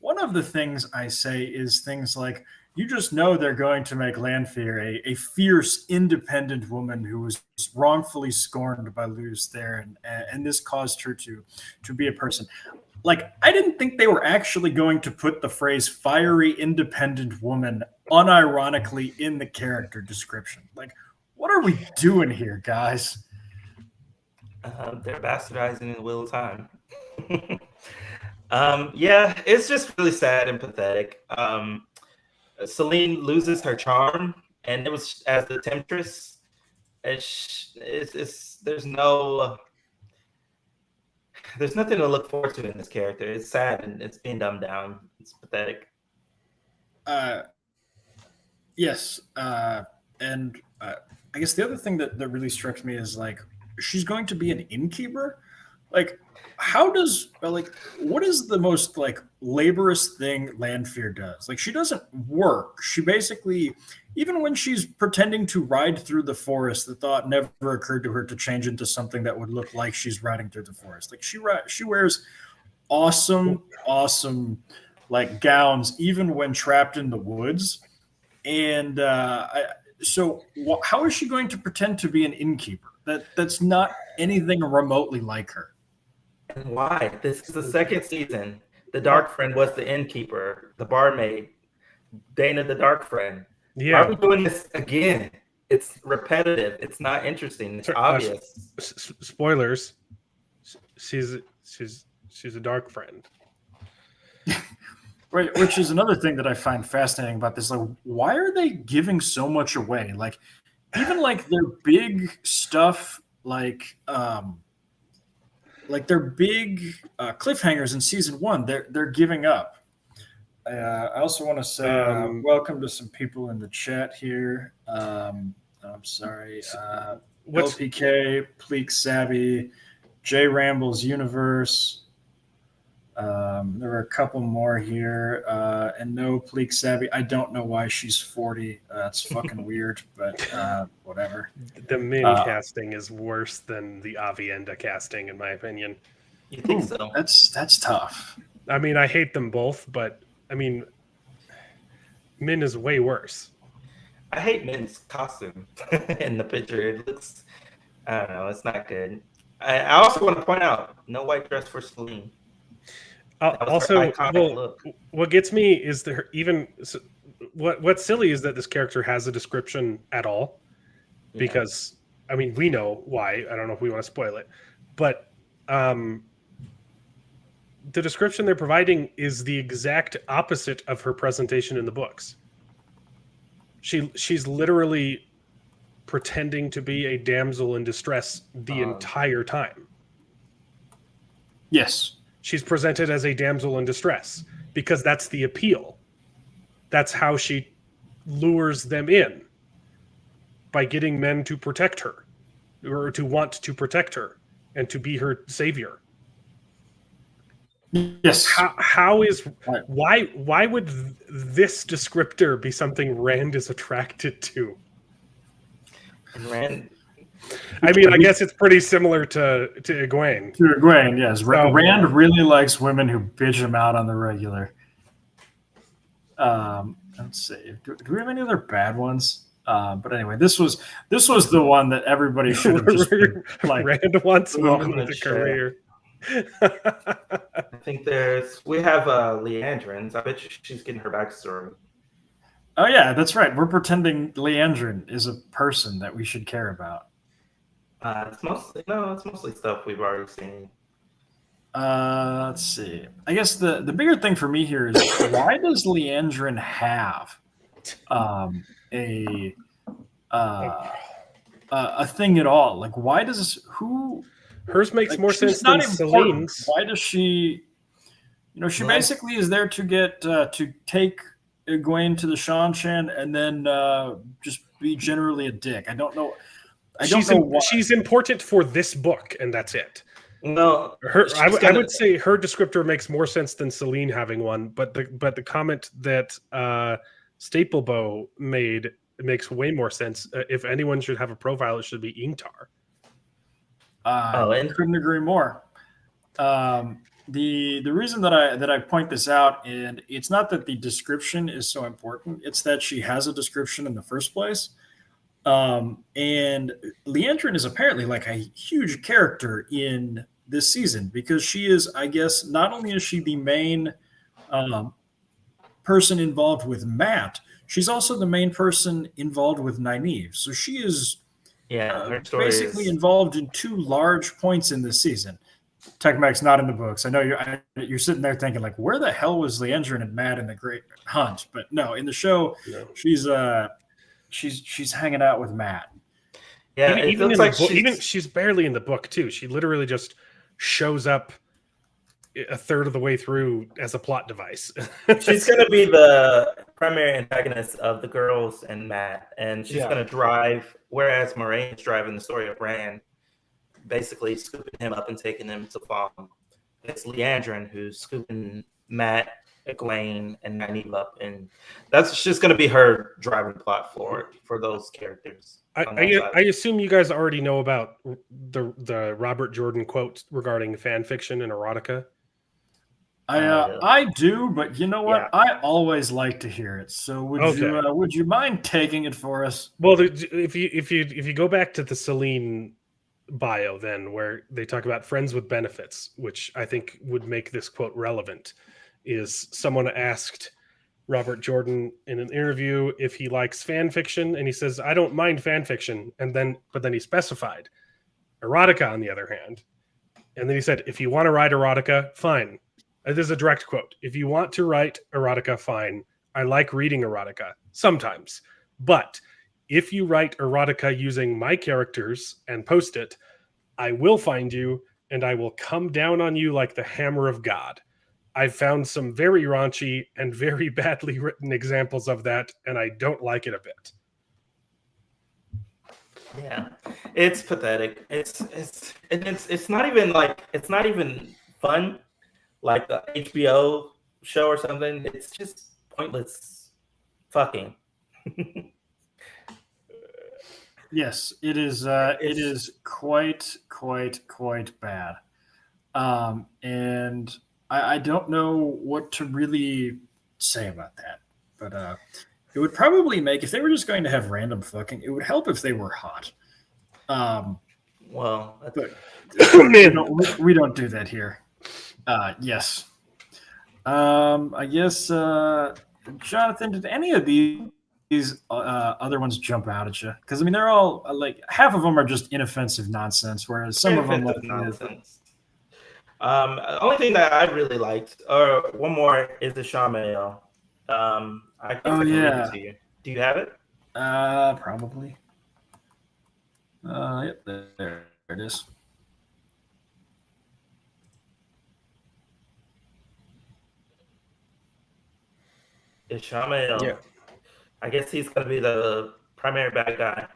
one of the things I say is things like, you just know they're going to make Lanfear a fierce, independent woman who was wrongfully scorned by Luce there, and this caused her to be a person. Like, I didn't think they were actually going to put the phrase fiery, independent woman unironically in the character description. Like, what are we doing here, guys? They're bastardizing in the Wheel of Time. Yeah, it's just really sad and pathetic. Celine loses her charm, and it was as the Temptress. There's nothing to look forward to in this character. It's sad and it's being dumbed down. It's pathetic. Yes, and I guess the other thing that really struck me is like, she's going to be an innkeeper. Like, what is the most like laborious thing Lanfear does? Like, she doesn't work. She basically, even when she's pretending to ride through the forest, the thought never occurred to her to change into something that would look like she's riding through the forest. Like, she wears awesome like gowns even when trapped in the woods. And so how is she going to pretend to be an innkeeper? That's not anything remotely like her. And why? This is the second season. The Dark Friend was the innkeeper, the barmaid, Dana the Dark Friend. Yeah. Why are we doing this again? It's repetitive. It's not interesting. It's obvious. Spoilers. She's a Dark Friend. Right, which is another thing that I find fascinating about this. Like, why are they giving so much away? Like, even like their big stuff, like their big cliffhangers in season 1, they're giving up. I also want to say welcome to some people in the chat here. I'm sorry, LPK, Pleek Savvy, J Rambles Universe. There are a couple more here, and no Pleek Savvy. I don't know why she's 40. That's fucking weird, but whatever. The Min casting is worse than the Avienda casting, in my opinion. You think so? That's tough. I mean, I hate them both, but I mean, Min is way worse. I hate Min's costume in the picture. It looks, I don't know, it's not good. I also want to point out, no white dress for Celine. Also, what gets me is what's silly is that this character has a description at all, because I mean, we know why. I don't know if we want to spoil it, but the description they're providing is the exact opposite of her presentation in the books. She's literally pretending to be a damsel in distress the entire time. Yes. She's presented as a damsel in distress because that's the appeal. That's how she lures them in, by getting men to protect her, or to want to protect her and to be her savior. Yes. How is Right. why would this descriptor be something Rand is attracted to? And Rand, I mean, I guess it's pretty similar to Egwene. To Egwene, yes. So, Rand really likes women who bitch him out on the regular. Let's see. Do we have any other bad ones? But anyway, this was the one that everybody should have just been, like. Rand wants welcome women to with a share. career. I think we have Leandrins. I bet you she's getting her backstory. Oh yeah, that's right. We're pretending Leandrin is a person that we should care about. It's mostly stuff we've already seen. Let's see. I guess the bigger thing for me here is, why does Leandrin have a thing at all? Like, why does Hers makes like, more she's sense not than important. Celine's. Why does she? She Right. basically is there to get to take Egwene to the Shanshan and then just be generally a dick. I don't know. I don't know why. She's important for this book, and that's it. No, I would say her descriptor makes more sense than Celine having one, but the comment that Staplebow made makes way more sense. If anyone should have a profile, it should be Ingtar. I couldn't agree more. The reason that I point this out, and it's not that the description is so important, it's that she has a description in the first place. And Leandrin is apparently like a huge character in this season, because she is, I guess, not only is she the main person involved with Matt, she's also the main person involved with Nynaeve. So she is her story basically is involved in two large points in this season. Techmec's not in the books. I know you're sitting there thinking, like, where the hell was Leandrin and Matt in the Great Hunt? But no, in the show, she's hanging out with Matt. Yeah, even in the book, even she's barely in the book too. She literally just shows up a third of the way through as a plot device. She's going to be the primary antagonist of the girls and Matt, and she's going to drive, whereas Moraine's driving the story of Rand, basically scooping him up and taking him to farm. It's Leandrin who's scooping Matt, Egwene, and Nynaeve up, and that's just going to be her driving plot for those characters. I assume you guys already know about the Robert Jordan quote regarding fan fiction and erotica. I do, but you know what? Yeah. I always like to hear it. So would you mind taking it for us? Well, if you go back to the Celine bio, then where they talk about friends with benefits, which I think would make this quote relevant, is someone asked Robert Jordan in an interview if he likes fan fiction, and he says, "I don't mind fan fiction," but then he specified erotica on the other hand, and then he said, "If you want to write erotica, fine." This is a direct quote. "If you want to write erotica, fine. I like reading erotica sometimes, but if you write erotica using my characters and post it, I will find you and I will come down on you like the hammer of God. I've found some very raunchy and very badly written examples of that, and I don't like it a bit." Yeah, it's pathetic. It's not even fun like the HBO show or something. It's just pointless fucking. Yes, it is. It is quite bad, and I don't know what to really say about that. But it would probably make, if they were just going to have random fucking, it would help if they were hot. But we don't do that here. Yes. I guess, Jonathan, did any of these other ones jump out at you? Because I mean, they're all like, half of them are just inoffensive nonsense, whereas some of them like nonsense. Only thing that I really liked, or one more, is the Shamael. I can read it to you. Do you have it? Probably. Yep, there it is. Ishamael. Yeah. I guess he's going to be the primary bad guy.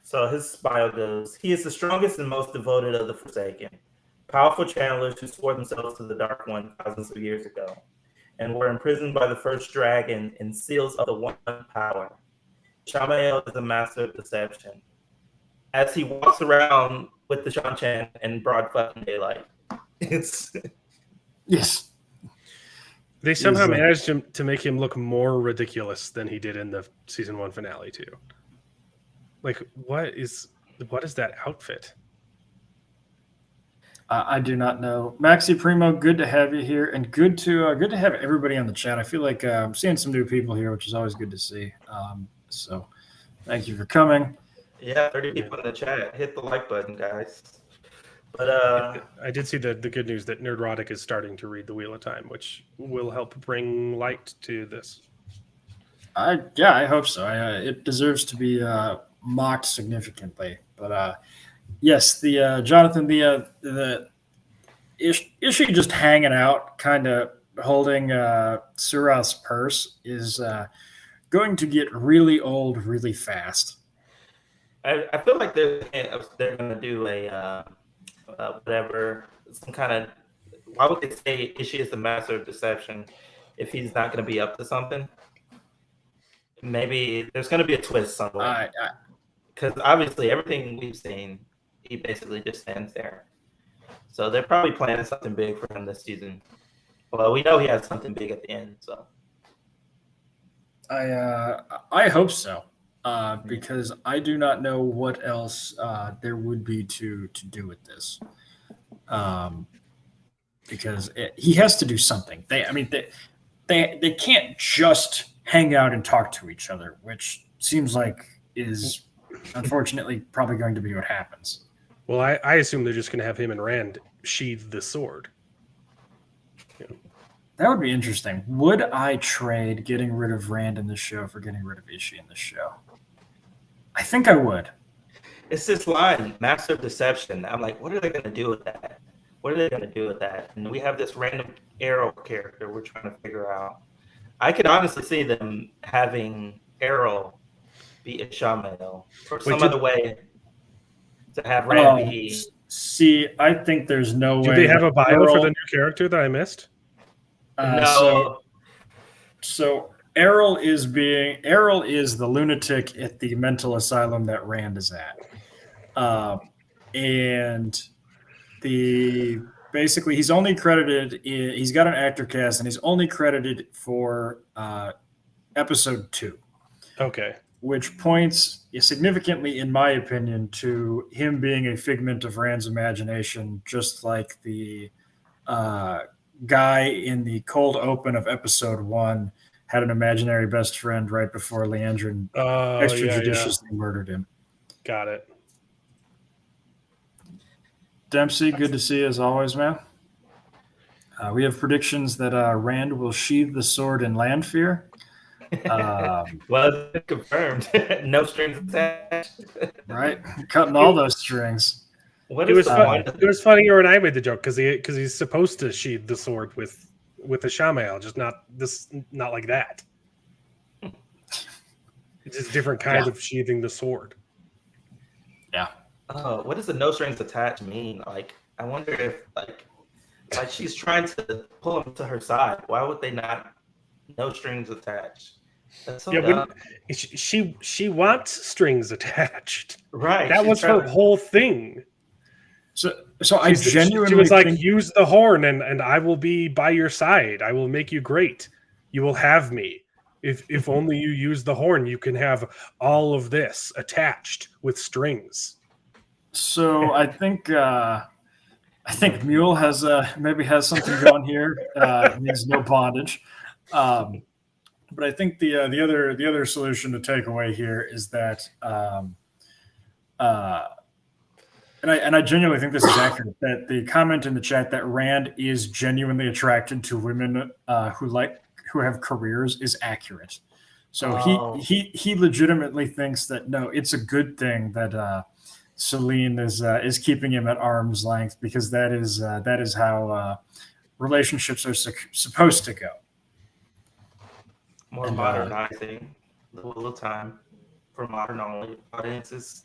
So his bio goes, he is the strongest and most devoted of the Forsaken. Powerful channelers who swore themselves to the Dark One thousands of years ago and were imprisoned by the first dragon in seals of the One Power. Ishamael is a master of deception. As he walks around with the Shan-Chan in broad fucking daylight. It's Yes. They somehow Is, managed to make him look more ridiculous than he did in the season 1 finale too. Like, what is that outfit? I do not know. Maxi Primo, good to have you here, and good to have everybody on the chat. I feel like I'm seeing some new people here, which is always good to see. So, thank you for coming. Yeah, 30 people in the chat. Hit the like button, guys. But I did see the good news that Nerdrotic is starting to read the Wheel of Time, which will help bring light to this. I hope so. It deserves to be mocked significantly, but yes, the Jonathan, the Ishii just hanging out, kind of holding Surath's purse is going to get really old really fast. I feel like they're going to do a whatever, some kind of, why would they say Ishii is the master of deception if he's not going to be up to something? Maybe there's going to be a twist somewhere. Because obviously everything we've seen, he basically just stands there. So they're probably planning something big for him this season. Well, we know he has something big at the end, so. I hope so, because I do not know what else there would be to do with this. Because he has to do something. They can't just hang out and talk to each other, which seems like is unfortunately probably going to be what happens. Well, I assume they're just going to have him and Rand sheathe the sword. Yeah. That would be interesting. Would I trade getting rid of Rand in the show for getting rid of Ishii in the show? I think I would. It's this line, Master of Deception. I'm like, what are they going to do with that? What are they going to do with that? And we have this random Arrow character we're trying to figure out. I could honestly see them having Arrow be Ishamael or some other way to have Rand be. See, I think there's no way. Do they have a bio for the new character that I missed? No. So Errol is the lunatic at the mental asylum that Rand is at, and basically he's only credited. He's got an actor cast, and he's only credited for episode 2. Okay. Which points significantly, in my opinion, to him being a figment of Rand's imagination, just like the guy in the cold open of episode 1 had an imaginary best friend right before Linadrin extrajudiciously murdered him. Got it. Dempsey, good to see you as always, man. We have predictions that Rand will sheathe the sword in Landfear. Well, confirmed. No strings attached. Right? Cutting all those strings. What It is was funnier when I made the joke because he's supposed to sheathe the sword with a Shamael, just not like that. It's just different kind of sheathing the sword. Yeah. Oh, what does the no strings attached mean? Like, I wonder if like she's trying to pull him to her side. Why would they not no strings attached? That's so dumb. She wants strings attached. Right. That was her whole thing. So I genuinely she was like, think... use the horn and I will be by your side. I will make you great. You will have me. If only you use the horn, you can have all of this attached with strings. So I think Mule has maybe has something going here. Needs no bondage. But I think the other solution to take away here is that and I genuinely think this is accurate, that the comment in the chat that Rand is genuinely attracted to women who have careers is accurate. So he legitimately thinks that no, it's a good thing that Celine is keeping him at arm's length, because that is how relationships are supposed to go. more And, modernizing, a little time for modern audiences.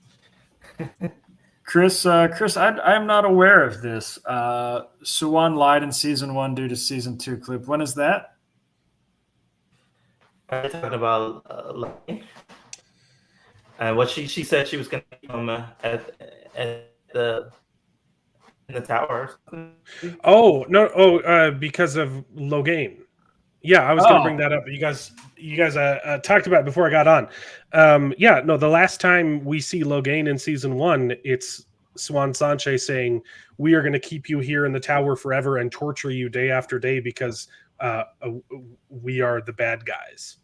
Chris, I'm not aware of this. Suwan lied in season 1 due to season 2 clip. When is that? Are you talking about Logain? What she said she was going to keep him at the in the tower. Oh no! Because of Logain. Yeah, I was going to bring that up. You guys talked about it before I got on. Yeah, no. The last time we see Logain in season 1, it's Swan Sanche saying, "We are going to keep you here in the tower forever and torture you day after day because we are the bad guys."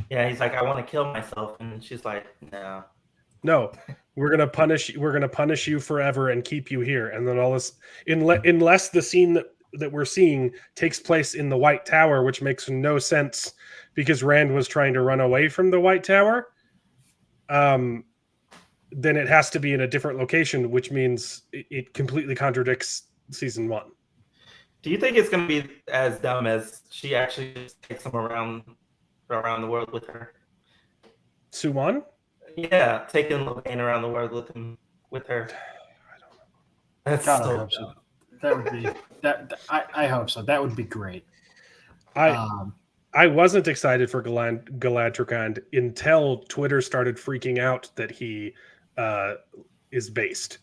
Yeah, he's like, I want to kill myself, and she's like, no. No, we're gonna punish you forever and keep you here. And then all this, unless the scene that we're seeing takes place in the White Tower, which makes no sense because Rand was trying to run away from the White Tower. Then it has to be in a different location, which means it completely contradicts season 1. Do you think it's going to be as dumb as she actually just takes him around the world with her? Suwan? Yeah, taking Logain around the world with her. I don't know. That's God, I so hope so. dumb. That would be I hope so. That would be great. I wasn't excited for Galadriel until Twitter started freaking out that he is based.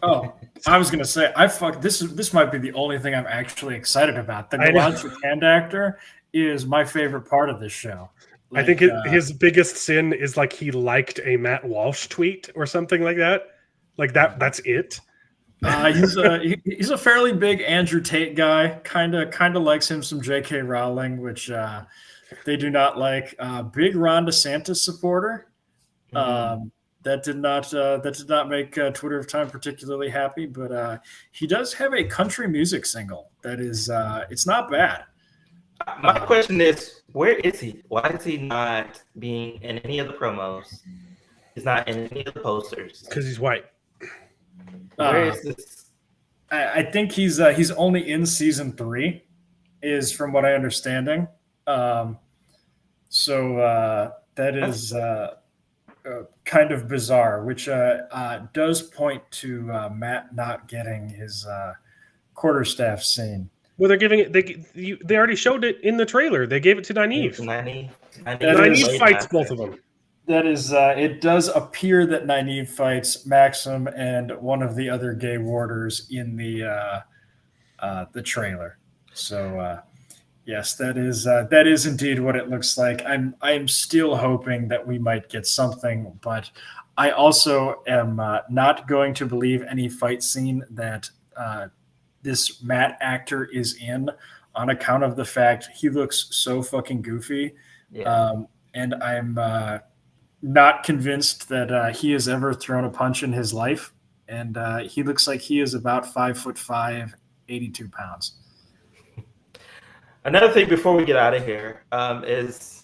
Oh, I was gonna say this might be the only thing I'm actually excited about. The Galadriel actor is my favorite part of this show. I think his biggest sin is like he liked a Matt Walsh tweet or something like that. Like that's it. He's a fairly big Andrew Tate guy. Kind of likes him some J.K. Rowling, which they do not like. Big Ron DeSantis supporter. That did not make Twitter of Time particularly happy, but he does have a country music single that is it's not bad. My question is, where is he? Why is he not being in any of the promos? He's not in any of the posters. Because he's white. Where is this? I think he's only in season 3, is from what I understanding. So that is kind of bizarre, which does point to Matt not getting his quarterstaff scene. Well, they're giving it. They already showed it in the trailer. They gave it to Nynaeve. Nynaeve fights both of them. That is, it does appear that Nynaeve fights Maxim and one of the other gay warders in the trailer. So, yes, that is indeed what it looks like. I'm still hoping that we might get something, but I also am not going to believe any fight scene that this Matt actor is in on account of the fact he looks so fucking goofy. Yeah. And I'm not convinced that he has ever thrown a punch in his life. And he looks like he is about 5'5", 82 pounds. Another thing before we get out of here is,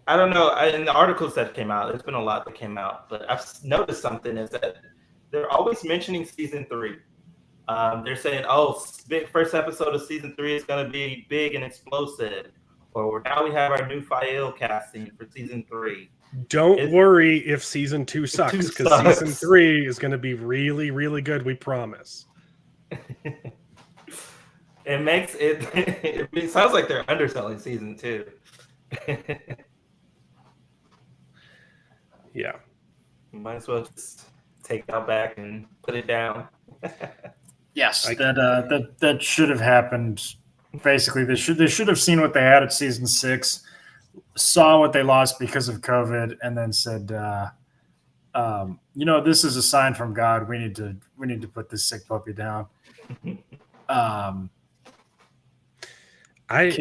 I don't know, in the articles that came out, there's been a lot that came out, but I've noticed something is that they're always mentioning season 3. They're saying, oh, big first episode of season 3 is going to be big and explosive. Or now we have our new Fael casting for season 3. Don't worry if season 2 sucks, because season 3 is going to be really, really good, we promise. It makes it sounds like they're underselling season 2. Yeah. Might as well just take that back and put it down. Yes, that should have happened. Basically, they should have seen what they had at season 6, saw what they lost because of COVID, and then said, this is a sign from God. We need to put this sick puppy down. I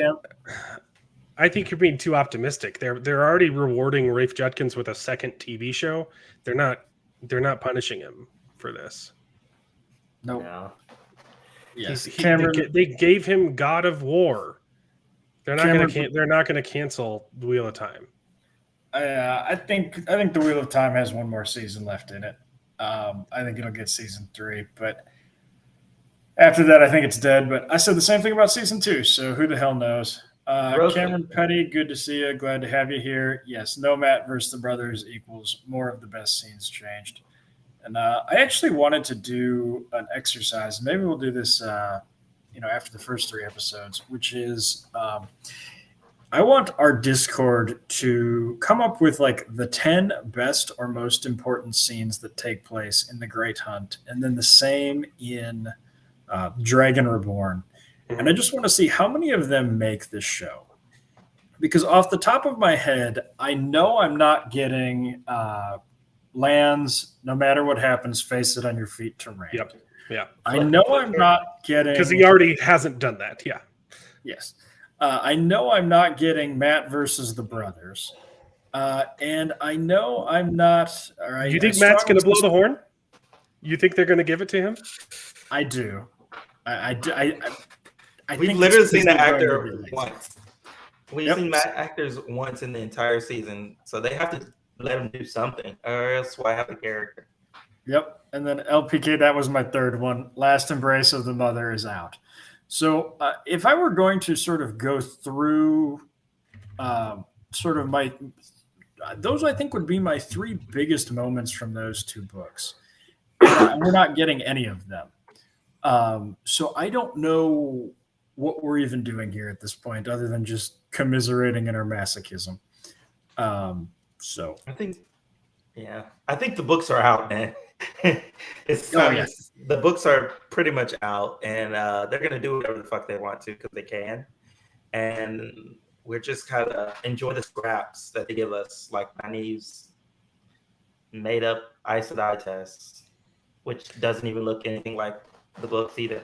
think you're being too optimistic. They're already rewarding Rafe Judkins with a second TV show. They're not punishing him for this. Nope. No. Yes, they gave him God of War. They're not going to cancel the Wheel of Time. I think the Wheel of Time has one more season left in it. I think it'll get season 3, but after that, I think it's dead. But I said the same thing about season 2, so who the hell knows? Cameron Petty, good to see you. Glad to have you here. Yes, no Matt versus the brothers equals more of the best scenes changed. And I actually wanted to do an exercise. Maybe we'll do this, after the first 3 episodes, which is I want our Discord to come up with like the 10 best or most important scenes that take place in The Great Hunt, and then the same in Dragon Reborn. And I just want to see how many of them make this show. Because off the top of my head, I know I'm not getting lands, no matter what happens, face it on your feet to Rand. Yep. Yeah. I know I'm not getting... Because he already hasn't done that, yeah. Yes. I know I'm not getting Matt versus the brothers. And I know I'm not... You think Matt's going to blow the horn? You think they're going to give it to him? I do. We've literally seen the actor once. We've seen Matt actors once in the entire season, so they have to let him do something, or else why have a character? Yep. And then LPK, that was my third one. Last Embrace of the Mother is out. So if I were going to sort of go through sort of those I think would be my 3 biggest moments from those 2 books. We're not getting any of them. So I don't know what we're even doing here at this point, other than just commiserating in our masochism. So I think the books are out, man. The books are pretty much out, and they're gonna do whatever the fuck they want to because they can, and we're just kind of enjoy the scraps that they give us, like Nynaeve's made up Aes Sedai tests, which doesn't even look anything like the books either.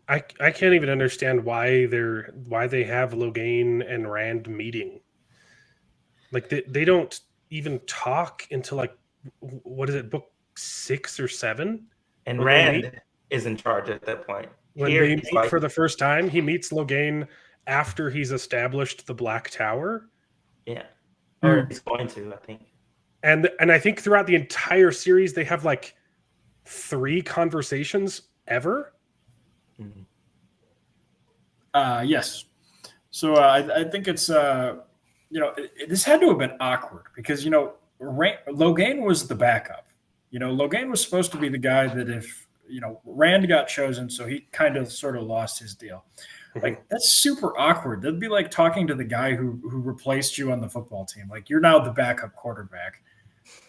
I can't even understand why they have Logain and Rand meeting. Like they don't even talk until like, what is it, book 6 or 7? And Rand is in charge at that point. When they meet for the first time, he meets Logain after he's established the Black Tower. Yeah, or he's going to, I think. And I think throughout the entire series, they have like 3 conversations ever. Yes. So I think it's this had to have been awkward because Logain was the backup. Logain was supposed to be the guy that if Rand got chosen, so he kind of sort of lost his deal. Like that's super awkward. That'd be like talking to the guy who replaced you on the football team. Like you're now the backup quarterback.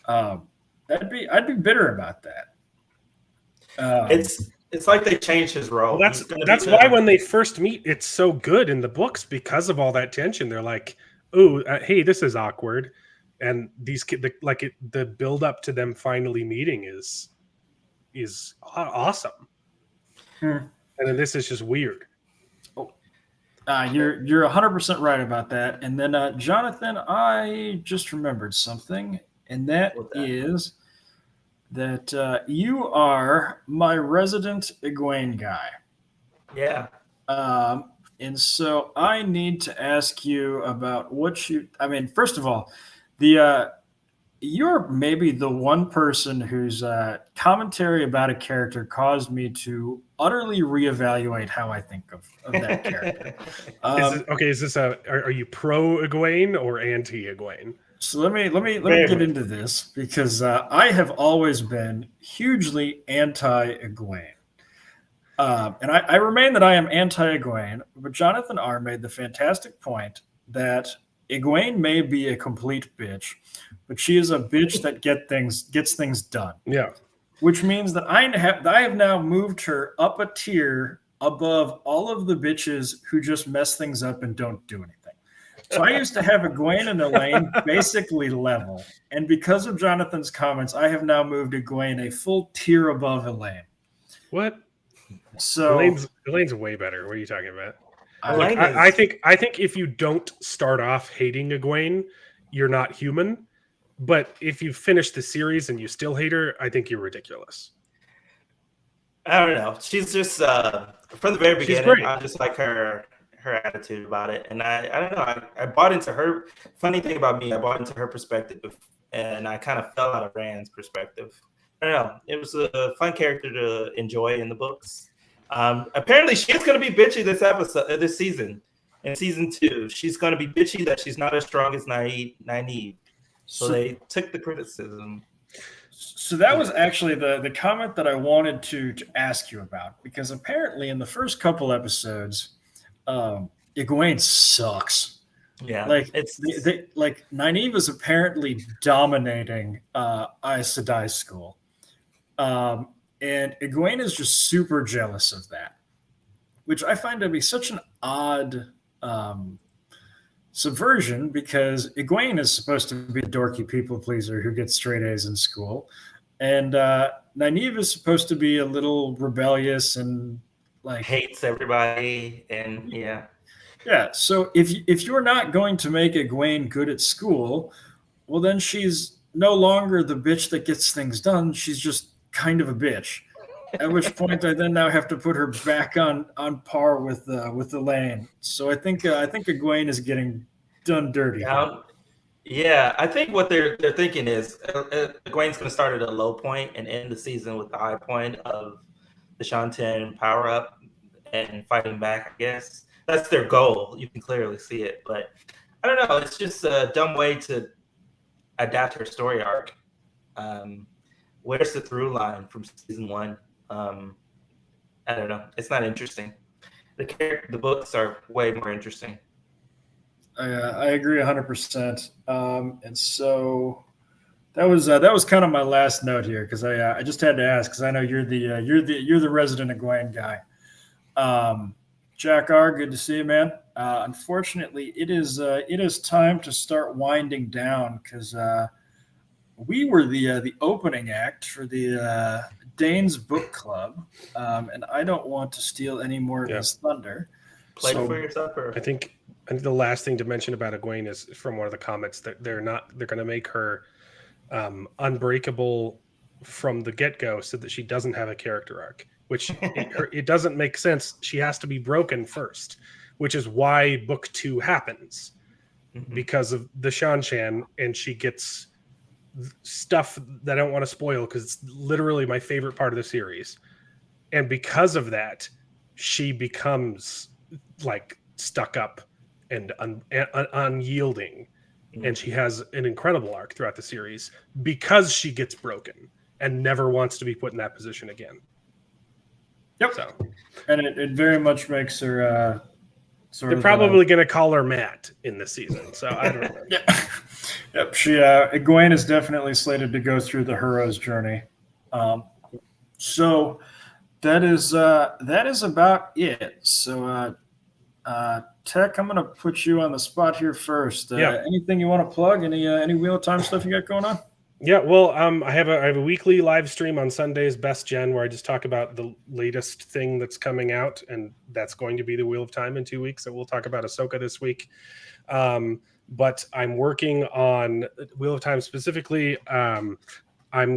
I'd be bitter about that. It's like they changed his role. Well, that's why when they first meet, it's so good in the books because of all that tension. They're like, "Oh, hey, this is awkward," and these the build up to them finally meeting is awesome. And then this is just weird. You're 100% right about that. And then Jonathan, I just remembered something, and that is that you are my resident Egwene guy. Yeah. And so I need to ask you about first of all, you're maybe the one person whose commentary about a character caused me to utterly reevaluate how I think of that character. Are you pro Egwene or anti Egwene? So let me get into this because I have always been hugely anti Egwene. And I remain that I am anti-Egwene, but Jonathan R. made the fantastic point that Egwene may be a complete bitch, but she is a bitch that gets things done. Yeah. Which means that I have now moved her up a tier above all of the bitches who just mess things up and don't do anything. So I used to have Egwene and Elaine basically level. And because of Jonathan's comments, I have now moved Egwene a full tier above Elaine. What? So Elaine's way better. What are you talking about? I think if you don't start off hating Egwene, you're not human. But if you finish the series and you still hate her, I think you're ridiculous. I don't know. She's just from the very beginning. I just like her attitude about it, and I don't know. I bought into her. Funny thing about me, I bought into her perspective, and I kind of fell out of Rand's perspective. I don't know. It was a fun character to enjoy in the books, Apparently, she's going to be bitchy this season. In season 2, she's going to be bitchy that she's not as strong as Nynaeve. So they took the criticism. So that was actually the comment that I wanted to ask you about, because apparently in the first couple episodes, Egwene sucks. Yeah, like like Nynaeve is apparently dominating Aes Sedai's school, and Egwene is just super jealous of that, which I find to be such an odd subversion, because Egwene is supposed to be a dorky people pleaser who gets straight A's in school, and Nynaeve is supposed to be a little rebellious and like hates everybody, and yeah. So if you're not going to make Egwene good at school, well, then she's no longer the bitch that gets things done. She's just kind of a bitch. At which point, I then now have to put her back on par with Elaine. So I think Egwene is getting done dirty. Yeah, I think what they're thinking is Egwene's going to start at a low point and end the season with the high point of the Shantan power up and fighting back. I guess that's their goal. You can clearly see it, but I don't know. It's just a dumb way to adapt her story arc. Where's the through line from season 1? I don't know. It's not interesting. The books are way more interesting. I agree 100%. And so that was kind of my last note here, because I just had to ask, because I know you're the resident Egwene guy. Jack R, good to see you, man. Unfortunately, it is time to start winding down, because we were the opening act for the Dane's Book Club, and I don't want to steal any more of his thunder. Play for yourself. I think the last thing to mention about Egwene is from one of the comments that they're going to make her unbreakable from the get-go, so that she doesn't have a character arc, which it doesn't make sense. She has to be broken first, which is why book 2 happens, because of the Shan-Shan, and she gets stuff that I don't want to spoil, because it's literally my favorite part of the series. And because of that, she becomes like stuck up and unyielding. And she has an incredible arc throughout the series because she gets broken and never wants to be put in that position again. Yep. So, and it very much makes her they're probably going to call her Matt in this season. So I don't know. Yep. She Egwene is definitely slated to go through the hero's journey. So that is about it. So Tech, I'm going to put you on the spot here first. Anything you want to plug? Any Wheel of Time stuff you got going on? Yeah, well, I have a weekly live stream on Sundays, Best Gen, where I just talk about the latest thing that's coming out, and that's going to be the Wheel of Time in 2 weeks. So we'll talk about Ahsoka this week. But I'm working on Wheel of Time specifically. I'm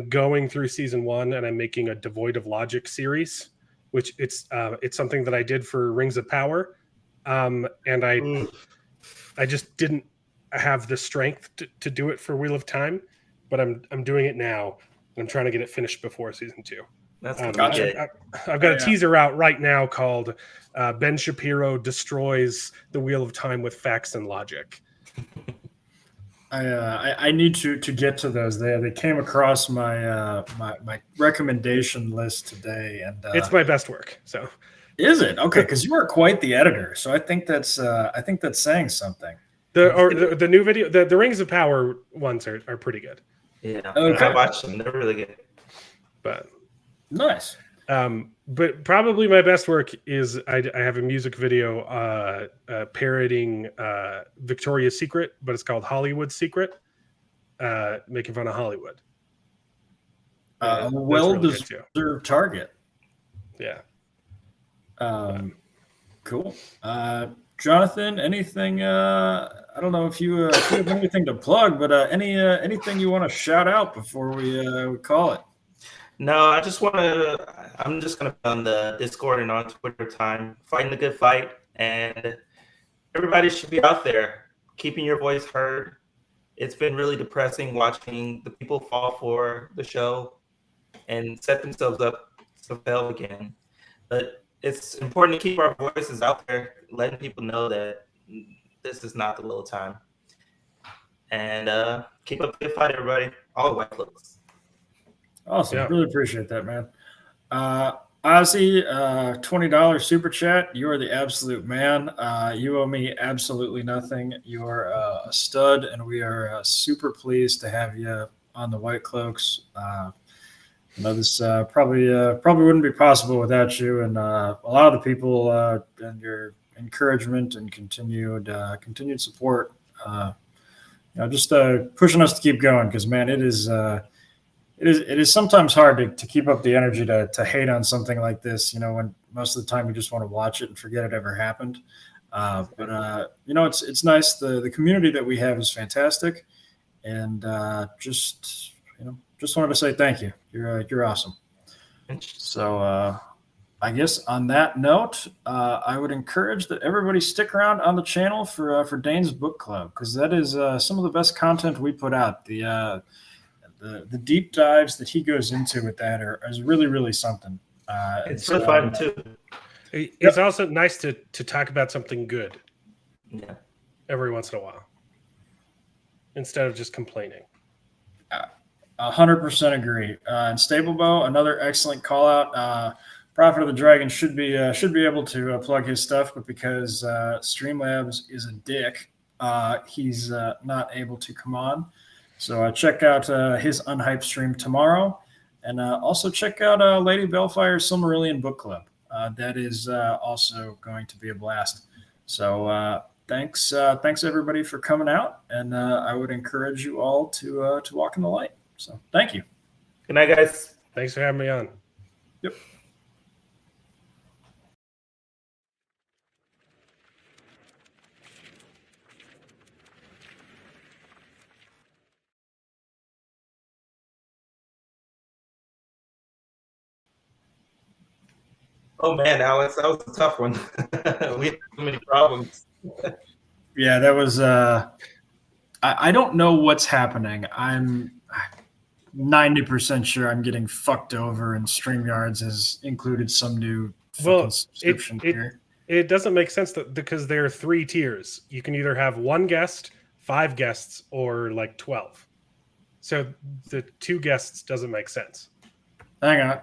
going through season 1, and I'm making a Devoid of Logic series, which it's something that I did for Rings of Power, and I just didn't have the strength to do it for Wheel of Time. But I'm doing it now. I'm trying to get it finished before season 2. That's gotcha. I've got a teaser out right now called Ben Shapiro Destroys the Wheel of Time with Facts and Logic. I need to get to those. They came across my my recommendation list today, and it's my best work. So is it okay? Because you are quite the editor, so I think that's saying something. The new video, the Rings of Power ones are pretty good. Yeah, okay. I watched them. They're really good. But nice. But probably my best work is I have a music video parodying Victoria's Secret, but it's called Hollywood Secret, making fun of Hollywood. Well-deserved target. Yeah. Cool. Jonathan, anything? I don't know if you have anything to plug, but anything you want to shout out before we call it? No, I'm just going to be on the Discord and on Twitter time, fighting the good fight, and everybody should be out there keeping your voice heard. It's been really depressing watching the people fall for the show and set themselves up to fail again. But it's important to keep our voices out there, letting people know that this is not the little time. And keep up the good fight, everybody. All the white cloaks. Awesome. Yeah. Really appreciate that, man. Ozzy, $20 super chat. You are the absolute man. You owe me absolutely nothing. You are a stud, and we are super pleased to have you on the White Cloaks. This probably wouldn't be possible without you, and a lot of the people and your encouragement and continued support. Just pushing us to keep going, because man, it is sometimes hard to keep up the energy to hate on something like this, when most of the time you just want to watch it and forget it ever happened. But it's nice. The community that we have is fantastic. And just wanted to say thank you. You're awesome. So I guess on that note, I would encourage that everybody stick around on the channel for Dane's book club, because that is some of the best content we put out. The deep dives that he goes into with that is really, really something. It's really fun too. It's also nice to talk about something good. Yeah. Every once in a while, instead of just complaining. 100% agree. And Stablebow, another excellent call out. Prophet of the Dragon should be able to plug his stuff, but because Streamlabs is a dick, he's not able to come on. So check out his Unhyped stream tomorrow, and also check out Lady Balefire's Silmarillion Book Club. That is also going to be a blast. So thanks everybody for coming out, and I would encourage you all to walk in the light. So thank you. Good night, guys. Thanks for having me on. Yep. Oh man, Alex, that was a tough one. We had so many problems. Yeah, that was. I don't know what's happening. I'm 90% sure I'm getting fucked over, and StreamYards has included some new subscription tier. It doesn't make sense because there are 3 tiers. You can either have 1 guest, 5 guests, or like 12. So the 2 guests doesn't make sense. Hang on.